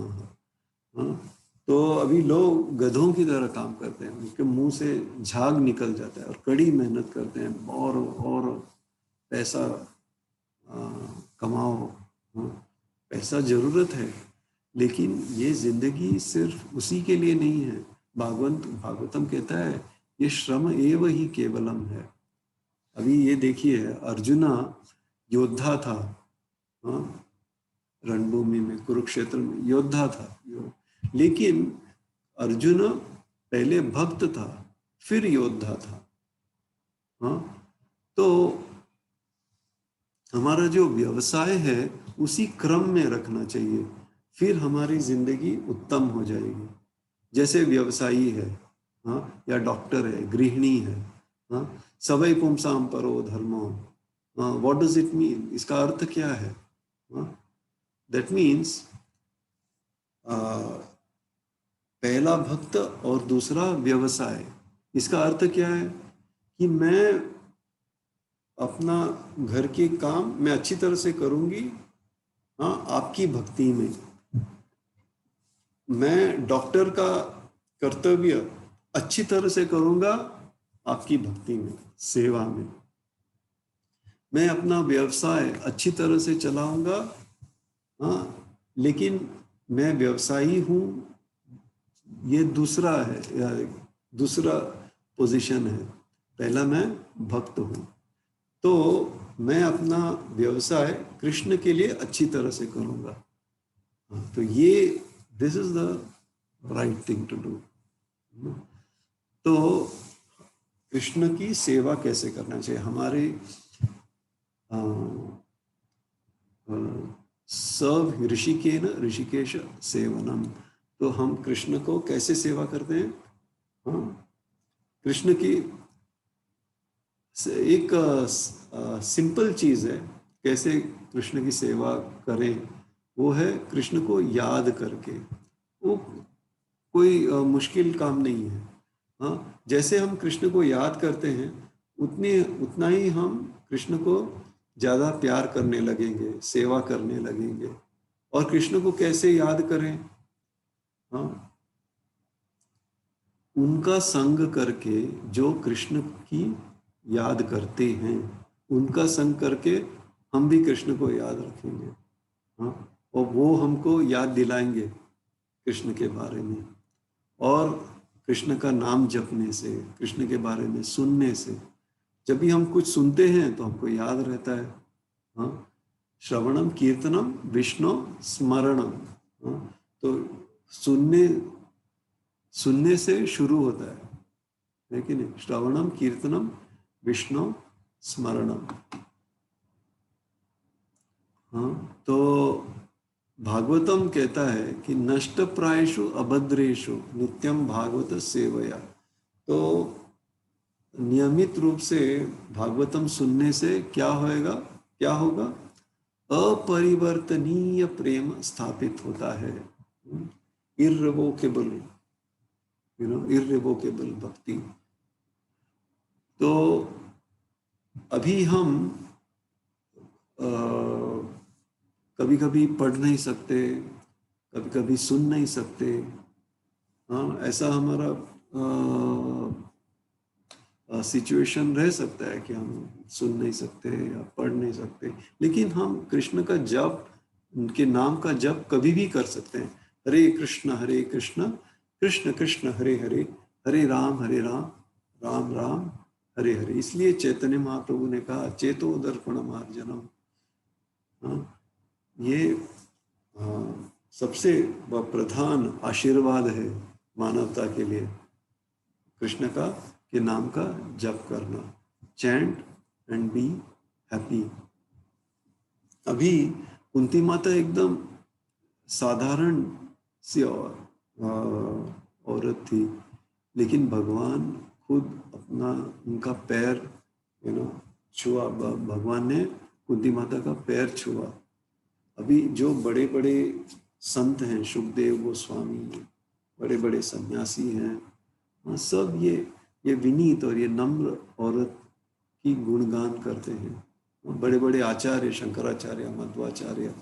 Speaker 1: तो अभी लोग गधों की तरह काम करते हैं, उनके मुंह से झाग निकल जाता है और कड़ी मेहनत करते हैं और पैसा कमाओ। पैसा जरूरत है, लेकिन ये जिंदगी सिर्फ उसी के लिए नहीं है। भागवतम कहता है ये श्रम एव ही केवलम है। अभी ये देखिए, अर्जुना योद्धा था, रणभूमि में, कुरुक्षेत्र में योद्धा था, लेकिन अर्जुन पहले भक्त था फिर योद्धा था। तो हमारा जो व्यवसाय है उसी क्रम में रखना चाहिए, फिर हमारी जिंदगी उत्तम हो जाएगी। जैसे व्यवसायी है, या डॉक्टर है, गृहिणी है, सवै पुंसाम परो धर्मो, व्हाट डज इट मीन? इसका अर्थ क्या है? दैट मीन्स पहला भक्त और दूसरा व्यवसाय। इसका अर्थ क्या है कि मैं अपना घर के काम मैं अच्छी तरह से करूंगी, आपकी भक्ति में। मैं डॉक्टर का कर्तव्य अच्छी तरह से करूंगा आपकी भक्ति में, सेवा में। मैं अपना व्यवसाय अच्छी तरह से चलाऊंगा, लेकिन मैं व्यवसायी हूं, ये दूसरा है, दूसरा पोजीशन है। पहला मैं भक्त हूं, तो मैं अपना व्यवसाय कृष्ण के लिए अच्छी तरह से करूंगा। तो ये this is the right thing to do. तो कृष्ण की सेवा कैसे करना चाहिए? हमारे सर्व ऋषिकेन ऋषिकेश सेवनम। तो हम कृष्ण को कैसे सेवा करते हैं? कृष्ण की एक सिंपल चीज है कैसे कृष्ण की सेवा करें, वो है कृष्ण को याद करके। वो कोई मुश्किल काम नहीं है। जैसे हम कृष्ण को याद करते हैं उतना ही हम कृष्ण को ज्यादा प्यार करने लगेंगे, सेवा करने लगेंगे। और कृष्ण को कैसे याद करें? उनका संग करके, जो कृष्ण की याद करते हैं उनका संग करके हम भी कृष्ण को याद रखेंगे। और वो हमको याद दिलाएंगे कृष्ण के बारे में। और कृष्ण का नाम जपने से, कृष्ण के बारे में सुनने से, जब भी हम कुछ सुनते हैं तो हमको याद रहता है। श्रवणम कीर्तनम विष्णु स्मरणम। तो सुनने से शुरू होता है कि नहीं? श्रवणम कीर्तनम विष्णु स्मरणम। तो भागवतम कहता है कि नष्ट प्रायेषु अभद्रेषु नित्यम भागवत सेवया। तो नियमित रूप से भागवतम सुनने से क्या होएगा, क्या होगा? अपरिवर्तनीय प्रेम स्थापित होता है। इररिवोकेबल, इररिवोकेबल भक्ति। तो अभी हम कभी कभी पढ़ नहीं सकते, कभी कभी सुन नहीं सकते, हाँ, ऐसा हमारा सिचुएशन रह सकता है कि हम सुन नहीं सकते या पढ़ नहीं सकते, लेकिन हम कृष्ण का जप, उनके नाम का जप कभी भी कर सकते हैं। हरे कृष्ण कृष्ण कृष्ण हरे हरे, हरे राम राम राम हरे हरे। इसलिए चैतन्य महाप्रभु ने कहा चेतो दर्पण मार्जनम। हाँ, ये सबसे प्रधान आशीर्वाद है मानवता के लिए, कृष्ण का के नाम का जप करना, चैंट एंड बी हैप्पी। अभी कुंती माता एकदम साधारण सी औरत थी, लेकिन भगवान खुद अपना उनका पैर छुआ, भगवान ने कुंती माता का पैर छुआ। अभी जो बड़े बड़े संत हैं, सुखदेव गोस्वामी, बड़े बड़े सन्यासी हैं, सब ये विनीत और ये नम्र औरत की गुणगान करते हैं। बड़े बड़े आचार्य, शंकराचार्य, मध्वाचार्य,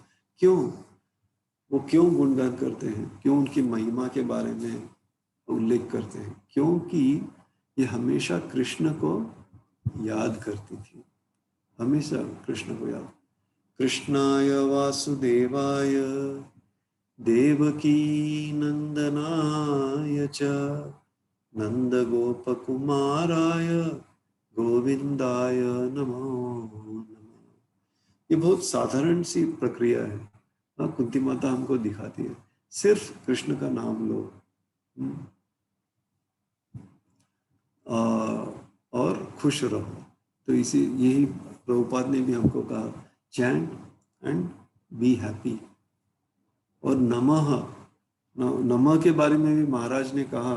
Speaker 1: वो क्यों गुणगान करते हैं, क्यों उनकी महिमा के बारे में उल्लेख करते हैं? क्योंकि ये हमेशा कृष्ण को याद करती थी, हमेशा कृष्ण को याद। कृष्णाय वासुदेवाय देवकी नंदनाय च नंद गोप कुमाराय गोविंदाय नमो नमः। ये बहुत साधारण सी प्रक्रिया है, कुंती माता हमको दिखाती है। सिर्फ कृष्ण का नाम लो और खुश रहो। तो यही प्रभुपाद ने भी हमको कहा, चैंट एंड बी हैप्पी। और नमः के बारे में भी महाराज ने कहा,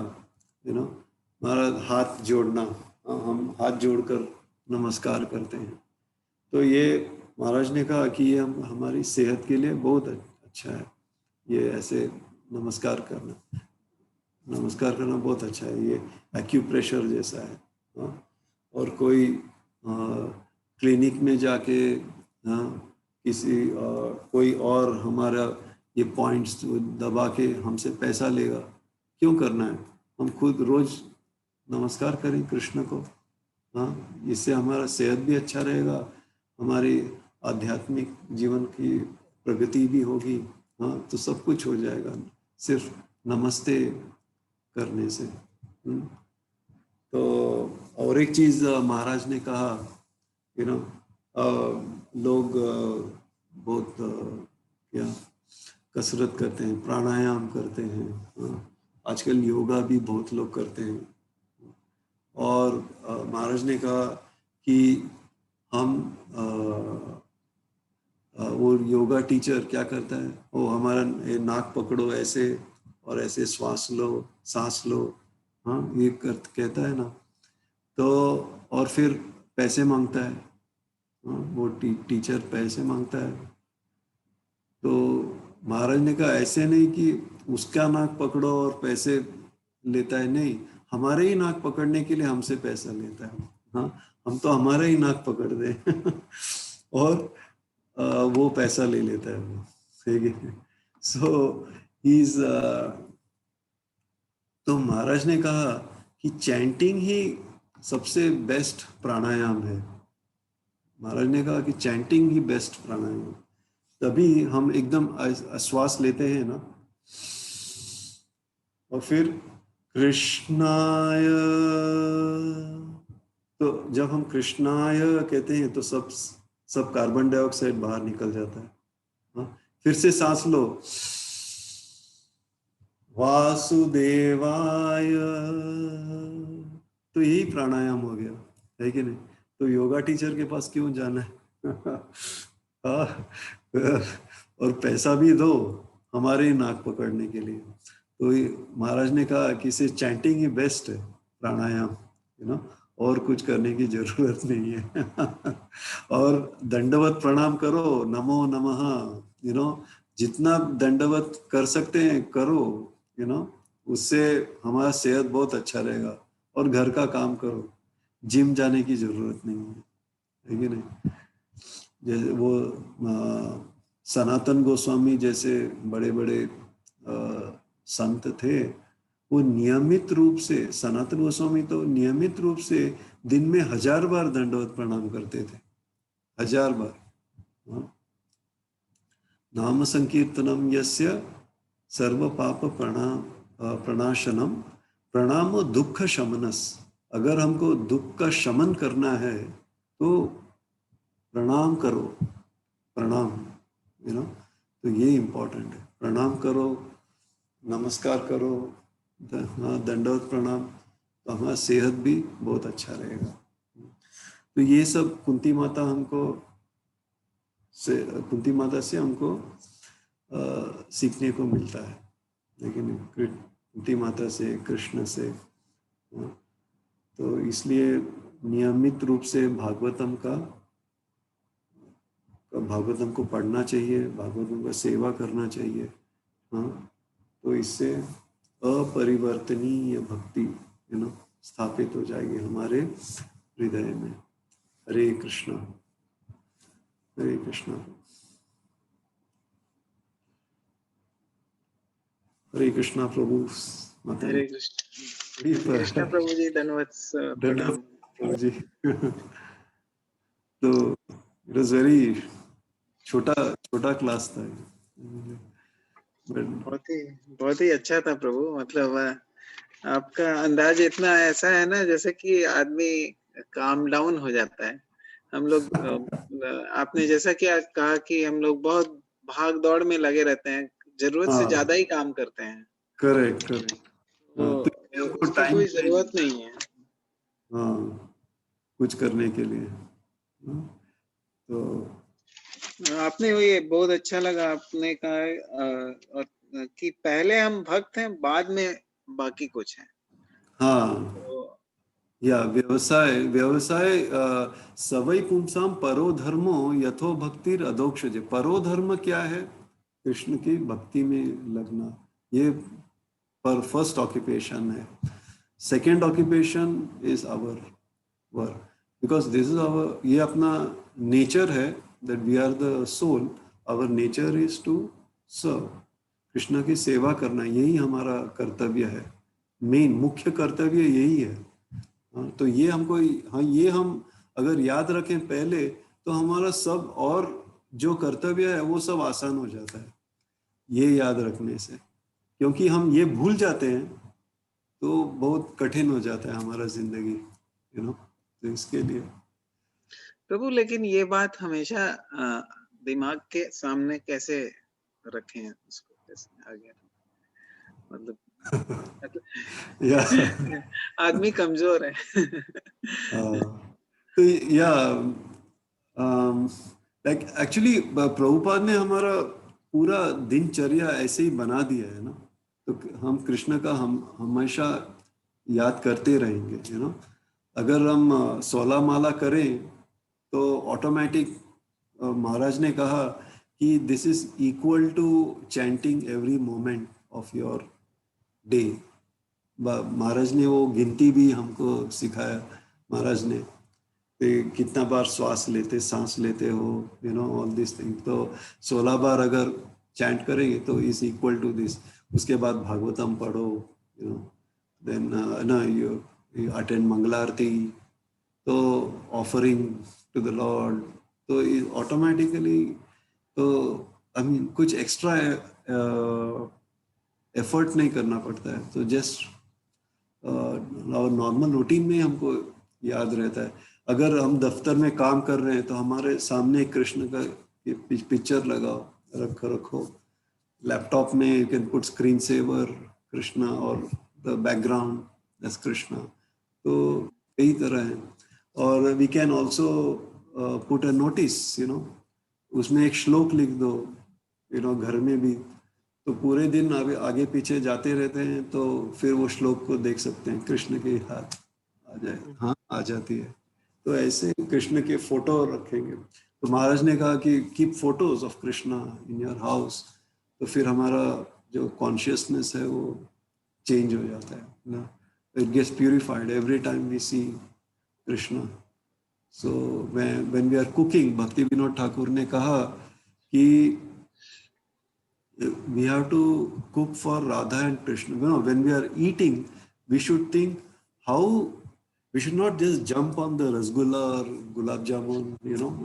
Speaker 1: महाराज हाथ जोड़ना, हम हाथ जोड़कर नमस्कार करते हैं। तो ये महाराज ने कहा कि ये हमारी सेहत के लिए बहुत अच्छा है, ये ऐसे नमस्कार करना बहुत अच्छा है, ये एक्यूप्रेशर जैसा है। और कोई क्लिनिक में जाके कोई और हमारा ये पॉइंट्स दबा के हमसे पैसा लेगा, क्यों करना है? हम खुद रोज नमस्कार करें कृष्ण को, इससे हमारा सेहत भी अच्छा रहेगा, हमारी आध्यात्मिक जीवन की प्रगति भी होगी, तो सब कुछ हो जाएगा सिर्फ नमस्ते करने से। तो और एक चीज महाराज ने कहा, लोग बहुत क्या कसरत करते हैं, प्राणायाम करते हैं, आजकल योगा भी बहुत लोग करते हैं। और महाराज ने कहा कि हम वो योगा टीचर क्या करता है, वो हमारा नाक पकड़ो ऐसे और ऐसे सांस लो, ये कहता है ना। तो और फिर पैसे मांगता है, वो टीचर पैसे मांगता है। तो महाराज ने कहा ऐसे नहीं कि उसका नाक पकड़ो और पैसे लेता है, नहीं, हमारे ही नाक पकड़ने के लिए हमसे पैसा लेता है। हम तो हमारा ही नाक पकड़ दे और वो पैसा ले लेता है वो, ठीक है। सो तो महाराज ने कहा कि चैंटिंग ही सबसे बेस्ट प्राणायाम है। महाराज ने कहा कि चैंटिंग ही बेस्ट प्राणायाम है। तभी हम एकदम श्वास लेते हैं ना, और फिर कृष्णाय, तो जब हम कृष्णाय कहते हैं तो सब कार्बन डाइऑक्साइड बाहर निकल जाता है। फिर से सांस लो, वासुदेवाय, तो यही प्राणायाम हो गया, है कि नहीं? तो योगा टीचर के पास क्यों जाना है? और पैसा भी दो हमारे ही नाक पकड़ने के लिए। तो महाराज ने कहा कि इसे चैंटिंग ही बेस्ट है प्राणायाम, और कुछ करने की जरूरत नहीं है। और दंडवत प्रणाम करो, नमो नमः, जितना दंडवत कर सकते हैं करो, उससे हमारा सेहत बहुत अच्छा रहेगा। और घर का काम करो, जिम जाने की जरूरत नहीं है कि नहीं? जैसे वो सनातन गोस्वामी जैसे बड़े बड़े संत थे, वो नियमित रूप से, सनातन गोस्वामी तो नियमित रूप से दिन में 1000 बार दंडवत प्रणाम करते थे, 1000 बार। नाम संकीर्तनम यस्य सर्व पाप प्रणाशनम प्रणामो दुख शमनस। अगर हमको दुख का शमन करना है तो प्रणाम करो, प्रणाम, तो ये इम्पोर्टेंट है। प्रणाम करो, नमस्कार करो, हाँ, दंडवत प्रणाम, तो हमारा सेहत भी बहुत अच्छा रहेगा। तो ये सब कुंती माता से हमको सीखने को मिलता है, लेकिन कुंती माता से, कृष्ण से। तो इसलिए नियमित रूप से भागवतम को पढ़ना चाहिए, भागवतम का सेवा करना चाहिए। हाँ, तो इससे अपरिवर्तनीय भक्ति स्थापित हो जाएगी हमारे हृदय में। हरे कृष्णा, हरे कृष्णा, हरे कृष्णा प्रभु। माता
Speaker 2: हरे कृष्ण प्रभु जी, धन्यवाद प्रणाम
Speaker 1: प्रभु जी। तो इट वाज वेरी छोटा क्लास था,
Speaker 2: बहुत ही अच्छा था प्रभु। मतलब आपका अंदाज इतना ऐसा है ना, जैसे कि आदमी काम डाउन हो जाता है। हम लोग आपने जैसा कि कहा कि हम लोग बहुत भाग दौड़ में लगे रहते हैं, जरूरत से ज्यादा ही काम करते हैं।
Speaker 1: करेक्ट।
Speaker 2: तो
Speaker 1: हमको
Speaker 2: उसकी
Speaker 1: टाइम
Speaker 2: कोई जरूरत नहीं है।
Speaker 1: हाँ, कुछ करने के लिए। तो
Speaker 2: आपने ये बहुत अच्छा लगा, आपने कहा कि पहले हम भक्त हैं, बाद में बाकी कुछ है।
Speaker 1: हाँ,
Speaker 2: तो
Speaker 1: या व्यवसाय सवै पुंसाम परो धर्मो यथो भक्तिर अधोक्षजे। परो धर्म क्या है? कृष्ण की भक्ति में लगना, ये पर फर्स्ट ऑक्यूपेशन है। Second occupation is our work, because this is our, ये अपना नेचर है, that we are the soul, our nature is to serve. Krishna की सेवा करना यही हमारा कर्तव्य है, मेन मुख्य कर्तव्य यही है। हाँ, तो ये हमको, हाँ, ये हम अगर याद रखें पहले, तो हमारा सब और जो कर्तव्य है वो सब आसान हो जाता है ये याद रखने से। क्योंकि हम ये भूल जाते हैं तो बहुत कठिन हो जाता है हमारा जिंदगी, तो इसके लिए
Speaker 2: प्रभु, लेकिन ये बात हमेशा दिमाग के सामने कैसे रखें, उसको कैसे आगे, मतलब
Speaker 1: या
Speaker 2: आदमी कमजोर है।
Speaker 1: तो या लाइक एक्चुअली प्रभुपाद ने हमारा पूरा दिनचर्या ऐसे ही बना दिया है ना, तो हम कृष्ण का हम हमेशा याद करते रहेंगे, अगर हम 16 माला करें तो ऑटोमेटिक, महाराज ने कहा कि this is equal to chanting every moment of your day. महाराज ने वो गिनती भी हमको सिखाया, महाराज ने कितना बार सांस लेते हो, ऑल दिस थिंग। तो 16 बार अगर चैंट करेंगे तो इज इक्वल टू दिस। उसके बाद भागवतम पढ़ो, देन ना यू अटेंड मंगला आरती, तो ऑफरिंग टू द लॉर्ड, तो ऑटोमेटिकली, तो आई मीन कुछ एक्स्ट्रा एफर्ट नहीं करना पड़ता है, तो जस्ट और नॉर्मल रूटीन में हमको याद रहता है। अगर हम दफ्तर में काम कर रहे हैं तो हमारे सामने कृष्ण का पिक्चर लगाओ, रखो लैपटॉप में, you can put screen saver Krishna और द बैकग्राउंड दैट्स कृष्णा। तो कई तरह है। और we can also put a notice, उसमें एक श्लोक लिख दो, घर में भी, तो पूरे दिन आगे आगे पीछे जाते रहते हैं, तो फिर वो श्लोक को देख सकते हैं, कृष्ण के हाथ आ जाए, हाँ आ जाती है। तो ऐसे कृष्ण के फोटो रखेंगे। तो महाराज ने कहा कि keep photos of Krishna in your house, तो फिर हमारा जो कॉन्शियसनेस है वो चेंज हो जाता है ना, it gets purified every time we see Krishna. So when we are cooking, Bhakti Vinod Thakur ने कहा कि we have to cook for Radha and Krishna. When we are eating, we should think how we should not just jump on the rasgulla or gulab jamun,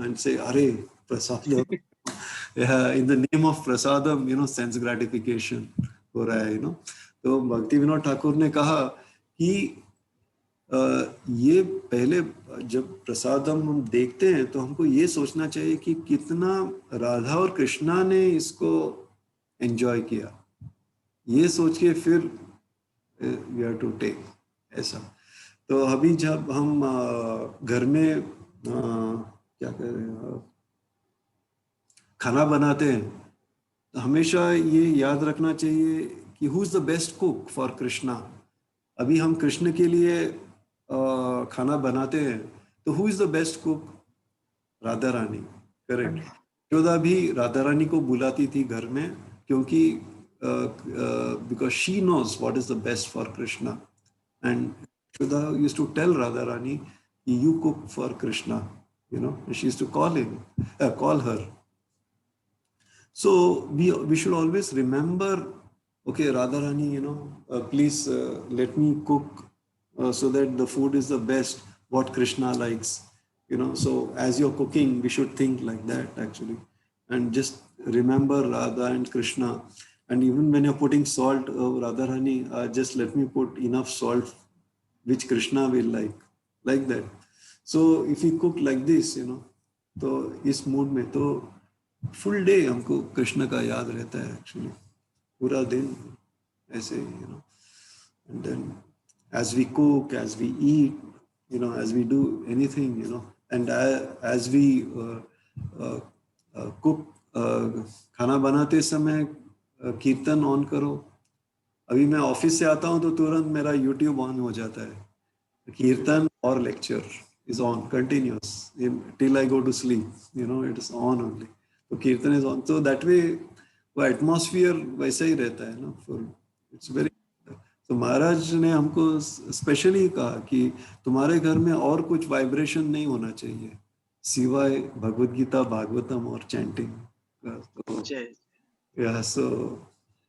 Speaker 1: and say, "Arey, prasadam." Yeah, in the name of prasadam, sense gratification हो रहा है. तो भक्ति विनोद ठाकुर ने कहा कि ये पहले जब प्रसादम हम देखते हैं तो हमको ये सोचना चाहिए कि कितना राधा और कृष्णा ने इसको एंजॉय किया, ये सोच के फिर वी हैव टू टेक ऐसा। तो अभी जब हम घर में क्या कह रहे हैं, खाना बनाते हैं, तो हमेशा ये याद रखना चाहिए कि who is the best cook for Krishna. अभी हम कृष्ण के लिए खाना बनाते हैं, तो who is the best cook? Radha Rani, correct. Yashoda भी राधा रानी को बुलाती थी घर में, क्योंकि because she knows what is the best for Krishna, and Yashoda used to tell Radha Rani, you cook for Krishna, she used to call her. So we should always remember, okay, Radha Rani, please let me cook so that the food is the best what Krishna likes. So as you're cooking, we should think like that actually, and just remember Radha and Krishna. And even when you're putting salt, Radha Rani, just let me put enough salt which Krishna will like that. So if you cook like this, तो इस mood में तो full day हमको कृष्ण का याद रहता है actually, पूरा दिन ऐसे, and then as we cook, as we eat, as we do anything, and as we cook, खाना बनाते समय कीर्तन ऑन करो। अभी मैं ऑफिस से आता हूँ तो तुरंत मेरा यूट्यूब ऑन हो जाता है, कीर्तन और lecture is on continuous till I go to sleep, it is on only. तो कीर्तन is on, so that way वो एटमॉस्फियर वैसा ही रहता है ना, फुल, इट्स वेरी। तो महाराज ने हमको स्पेशली कहा कि तुम्हारे घर में और कुछ वाइब्रेशन नहीं होना चाहिए सिवाय भगवत गीता, भागवतम और चैंटिंग। तो सो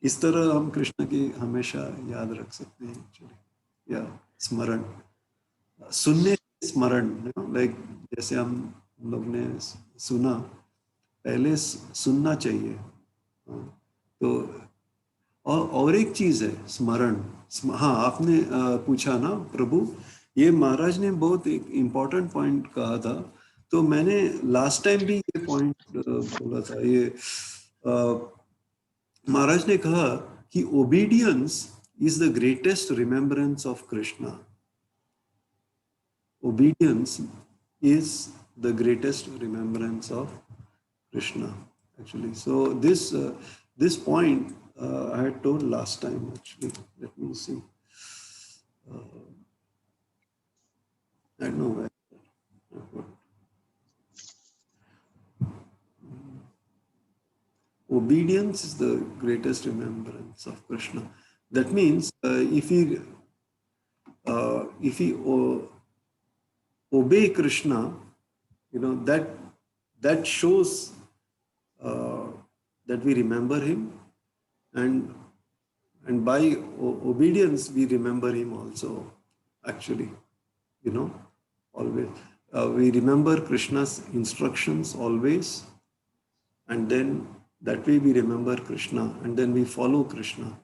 Speaker 1: इस तरह हम कृष्ण की हमेशा याद रख सकते हैं एक्चुअली, या स्मरण, सुनने स्मरण, लाइक जैसे हम लोग ने सुना, पहले सुनना चाहिए। तो और एक चीज है स्मरण। हाँ, आपने पूछा ना प्रभु, ये महाराज ने बहुत एक इम्पोर्टेंट पॉइंट कहा था, तो मैंने लास्ट टाइम भी ये पॉइंट बोला था। ये महाराज ने कहा कि obedience is the greatest remembrance of Krishna. Obedience is the greatest remembrance of Krishna, actually. So this point I had told last time, actually. Let me see. I don't know where. Obedience is the greatest remembrance of Krishna. That means if he obey Krishna, that shows that we remember him, and by obedience we remember him also, actually, always. We remember Krishna's instructions always, and then that way we remember Krishna, and then we follow Krishna.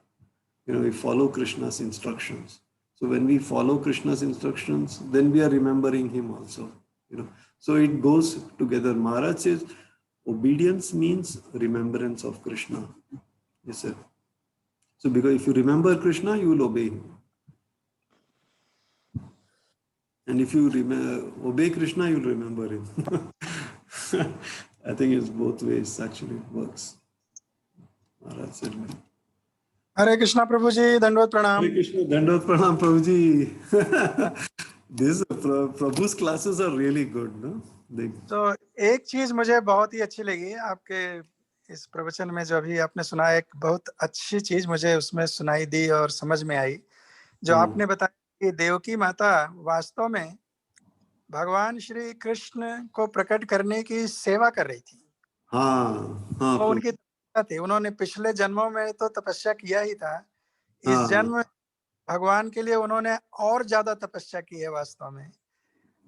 Speaker 1: We follow Krishna's instructions. So when we follow Krishna's instructions, then we are remembering him also. So it goes together. Maharaj says, obedience means remembrance of Krishna. Yes, sir. So because if you remember Krishna, you will obey him. And if you obey Krishna, you will remember him. I think it's both ways, actually, it works. Maharaj said that.
Speaker 3: हरे कृष्णा प्रभु जी, दंडवत प्रणाम।
Speaker 1: Hare Krishna, Dandavат Pranam Prabhuji. This Prabhu's classes are really good, no?
Speaker 3: तो एक चीज मुझे बहुत ही अच्छी लगी आपके इस प्रवचन में, जो अभी आपने सुना, एक बहुत अच्छी चीज मुझे उसमें सुनाई दी और समझ में आई, जो आपने बताया कि देवकी माता वास्तव में भगवान श्री कृष्ण को प्रकट करने की सेवा कर रही थी।
Speaker 1: हाँ,
Speaker 3: वो उनकी तपस्या थी। उन्होंने पिछले जन्मों में तो तपस्या किया ही था, इस
Speaker 1: हाँ,
Speaker 3: जन्म में भगवान के लिए उन्होंने और ज्यादा तपस्या की है वास्तव में। और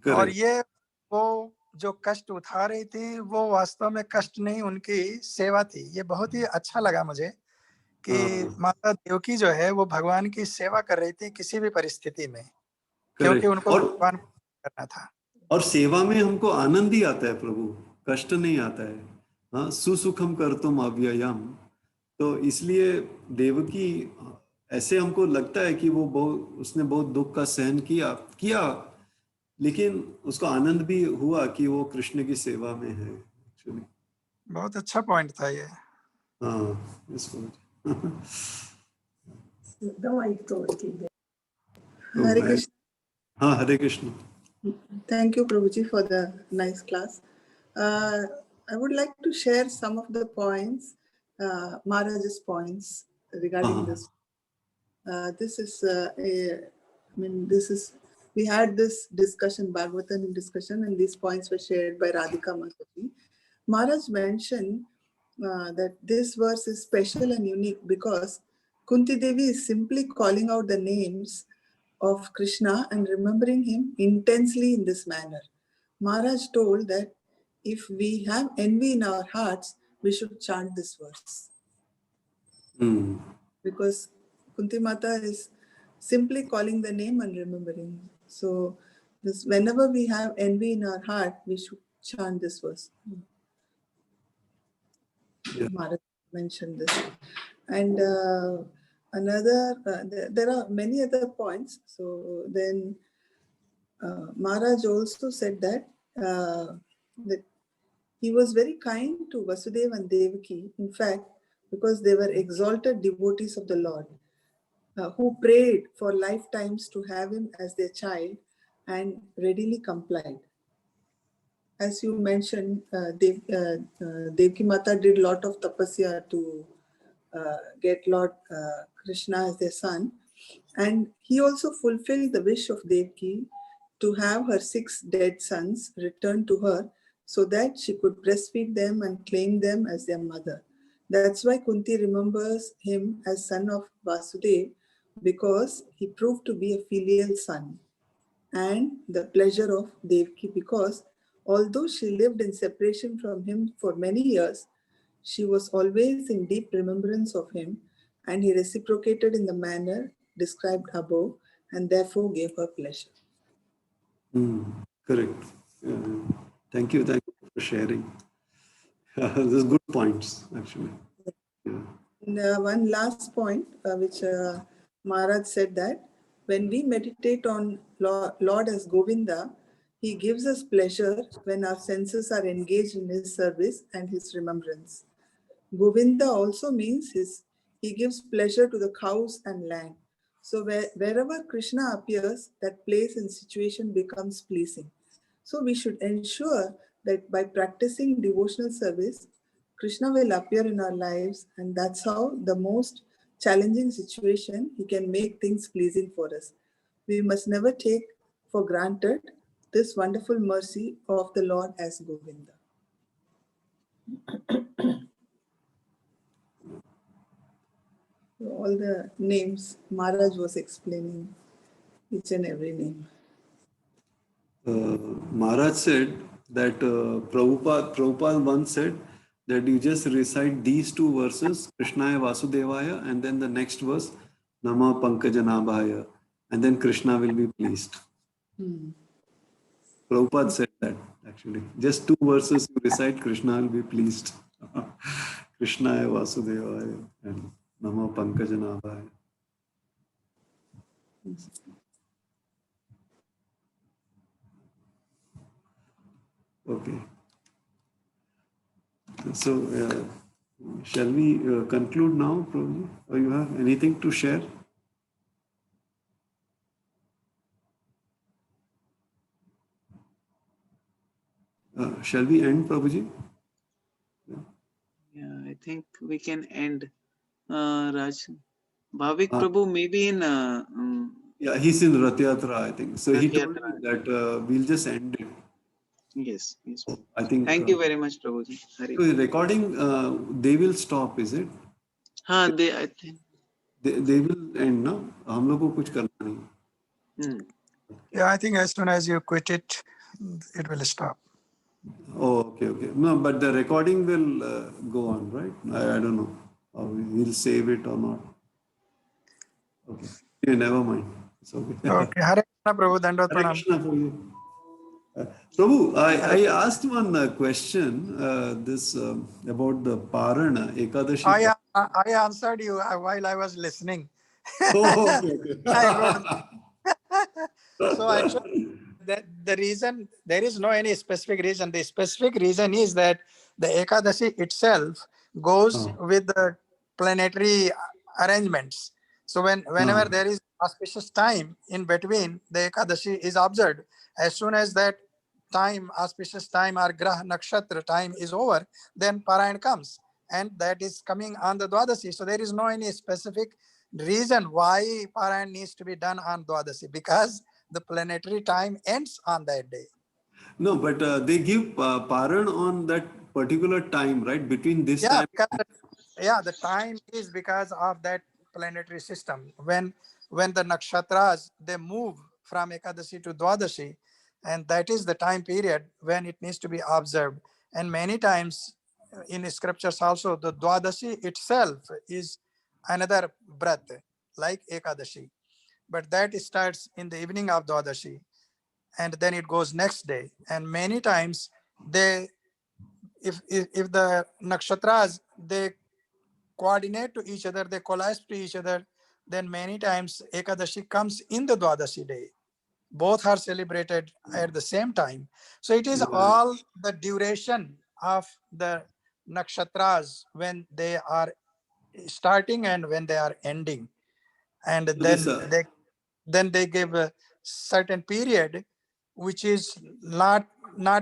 Speaker 1: correct.
Speaker 3: ये वो जो कष्ट उठा रही थी, वो वास्तव में कष्ट नहीं, उनकी सेवा थी। ये बहुत ही अच्छा लगा मुझे कि
Speaker 1: हाँ,
Speaker 3: माता देवकी जो है वो भगवान की सेवा कर रही थी किसी भी परिस्थिति में, क्योंकि
Speaker 1: correct.
Speaker 3: उनको भगवान को करना था।
Speaker 1: और सेवा में हमको आनंद ही आता है प्रभु, कष्ट नहीं आता है। हाँ, सुसुखम कर्तुम अव्ययम। तो इसलिए देवकी, ऐसे हमको लगता है कि वो उसने बहुत दुख का सहन किया, लेकिन उसको आनंद भी हुआ कि वो कृष्ण की सेवा में है एक्चुअली।
Speaker 3: बहुत अच्छा पॉइंट था ये।
Speaker 1: हाँ, इसको
Speaker 4: Hare Krishna.
Speaker 1: हाँ, हरे Krishna.
Speaker 4: Thank you, Prabhuji, for the nice class. I would like to share some of the points, Maharaj's points regarding this. This is, we had this discussion, Bhagavatam discussion, and these points were shared by Radhika Mataji. Maharaj mentioned that this verse is special and unique because Kunti Devi is simply calling out the names of Krishna and remembering him intensely in this manner. Maharaj told that if we have envy in our hearts, we should chant this verse. Because Kunti Mata is simply calling the name and remembering. So this, whenever we have envy in our heart, we should chant this verse.
Speaker 1: Yeah.
Speaker 4: Maharaj mentioned this. And there are many other points. So then Maharaj also said that he was very kind to Vasudeva and Devaki, in fact, because they were exalted devotees of the Lord, who prayed for lifetimes to have him as their child and readily complied. As you mentioned, Devaki Mata did a lot of tapasya to get Lord Krishna as their son. And he also fulfilled the wish of Devaki to have her 6 dead sons returned to her so that she could breastfeed them and claim them as their mother. That's why Kunti remembers him as son of Vasudeva, because he proved to be a filial son. And the pleasure of Devaki, because although she lived in separation from him for many years, she was always in deep remembrance of him, and he reciprocated in the manner described above, and therefore gave her pleasure.
Speaker 1: Correct. Thank you for sharing. These good points, actually. Yeah.
Speaker 4: And one last point, which Maharaj said, that when we meditate on Lord as Govinda, he gives us pleasure when our senses are engaged in his service and his remembrance. Govinda also means he gives pleasure to the cows and land. So wherever Krishna appears, that place and situation becomes pleasing. So we should ensure that by practicing devotional service, Krishna will appear in our lives, and that's how the most challenging situation, he can make things pleasing for us. We must never take for granted this wonderful mercy of the Lord as Govinda. All the names Maharaj was explaining, each and every name.
Speaker 1: Maharaj said that Prabhupada once said that you just recite these 2 verses, Krishnaya Vasudevaya, and then the next verse, Nama Pankajanabhaya, and then Krishna will be pleased. Prabhupada said that, actually. Just 2 verses you recite, Krishna will be pleased. Krishnaya Vasudevaya and Nama Pankajanabhaya. Okay. So Shall we conclude now, Prabhuji? Or you have anything to share? Shall we end, Prabhuji?
Speaker 2: Yeah, I think we can end. Raj, Bhavik
Speaker 1: Uh,
Speaker 2: Prabhu, maybe in
Speaker 1: Yeah, he's in Rath Yatra, I think. So he
Speaker 2: Rath
Speaker 1: told
Speaker 2: Yatra.
Speaker 1: me that we'll just end it.
Speaker 2: Yes, yes.
Speaker 1: I think
Speaker 2: Thank you very much, Prabhuji. Hari.
Speaker 1: so recording, they will stop, is it?
Speaker 2: हाँ, I think.
Speaker 1: They will end, no? हम लोग को कुछ करना नहीं.
Speaker 3: Yeah, I think as soon as you quit it, it will stop.
Speaker 1: Oh, okay, okay. No, but the recording will go on, right? I don't know. Or we'll save it or not. Okay. Yeah, never mind. It's okay.
Speaker 3: Okay, Hare Krishna, Prabhu, Dandot
Speaker 1: Hare
Speaker 3: Pranam.
Speaker 1: Krishna for you. Prabhu, I asked one question this about the Parana, Ekadashi.
Speaker 3: I answered you while I was listening.
Speaker 1: Oh, okay, okay.
Speaker 3: I wrote. So actually, the reason, there is no any specific reason. The specific reason is that the Ekadashi itself goes with the planetary arrangements. So whenever there is auspicious time in between, the Ekadashi is observed. As soon as that time, auspicious time or Graha Nakshatra time is over, then Parayan comes. And that is coming on the Dwadashi. So there is no any specific reason why Parayan needs to be done on Dwadashi, because the planetary time ends on that day.
Speaker 1: No, but they give Paran on that particular time, right? Between this time.
Speaker 3: Because the time is because of that planetary system. When the nakshatras, they move from Ekadashi to Dwadashi, and that is the time period when it needs to be observed. And many times in scriptures also, the Dwadashi itself is another Brat, like Ekadashi. But that starts in the evening of Dwadashi, and then it goes next day. And many times if the nakshatras, they coordinate to each other, they collide to each other, then many times Ekadashi comes in the Dwadashi day. Both are celebrated at the same time. So it is all the duration of the nakshatras when they are starting and when they are ending. And then they give a certain period which is not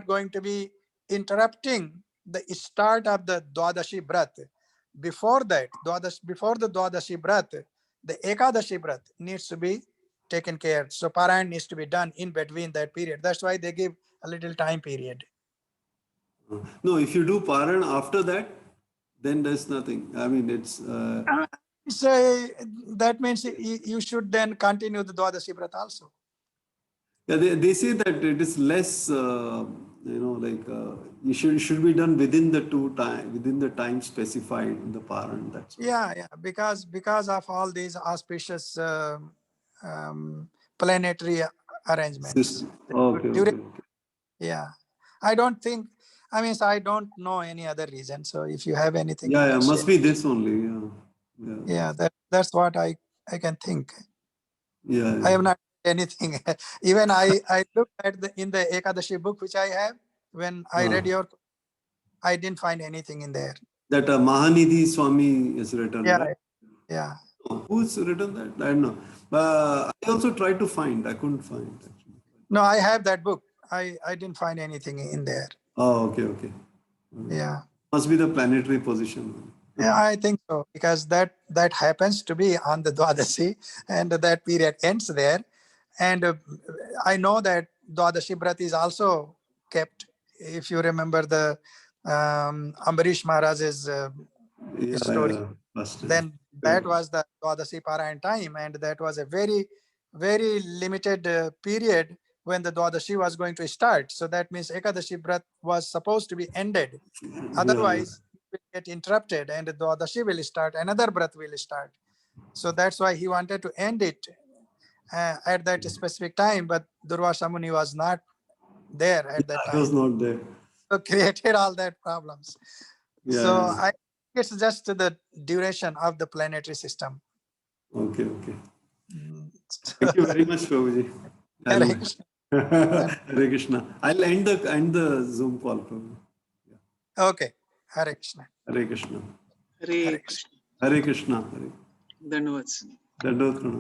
Speaker 3: going to be interrupting the start of the Dwadashi Brat. Before that, before the Dwadashi Brat, the Ekadashi Brat needs to be taken care. So Parayan needs to be done in between that period. That's why they give a little time period.
Speaker 1: No, if you do Paran after that, then there's nothing. I mean, it's.
Speaker 3: So that means you should then continue the Dwadashi Brat also.
Speaker 1: Yeah, they say that it is less, it should be done within the time specified in the Paran. That's all.
Speaker 3: Yeah, because of all these auspicious planetary arrangements.
Speaker 1: Okay.
Speaker 3: Yeah, I don't think. I mean, I don't know any other reason. So if you have anything,
Speaker 1: Yeah, must be this only.
Speaker 3: Yeah, that's what I can think.
Speaker 1: Yeah.
Speaker 3: I have not anything. Even I looked at in the Ekadashi book which I have. When I read I didn't find anything in there.
Speaker 1: That Mahanidhi Swami is written, right?
Speaker 3: Yeah.
Speaker 1: Who's written that? I don't know. I also tried to find. I couldn't find. Actually.
Speaker 3: No, I have that book. I didn't find anything in there.
Speaker 1: Oh, okay.
Speaker 3: Yeah.
Speaker 1: Must be the planetary position.
Speaker 3: Yeah, I think so, because that happens to be on the Dwadashi, and that period ends there. And I know that Dwadashi Brat is also kept. If you remember the Ambarish Maharaj's story, then that was the Dwadashi Parayan time, and that was a very, very limited period when the Dwadashi was going to start. So that means Ekadashi Brat was supposed to be ended. Otherwise, it will get interrupted, and the Dwadashi will start, another Brat will start. So that's why he wanted to end it at that specific time, but Durvasa Muni was not there at that time.
Speaker 1: He was not there.
Speaker 3: So created all that problems. So I think it's just the duration of the planetary system.
Speaker 1: Okay. Thank you very much, Prabhuji. Hare Krishna. I'll end the Zoom call, Prabhu.
Speaker 3: Okay. Hare Krishna.
Speaker 1: Hare Krishna.
Speaker 2: Hare
Speaker 3: Hare
Speaker 2: Krishna.
Speaker 1: हरे कृष्णा। हरे
Speaker 2: धन्यवाद।
Speaker 1: दंडोत प्रणाम।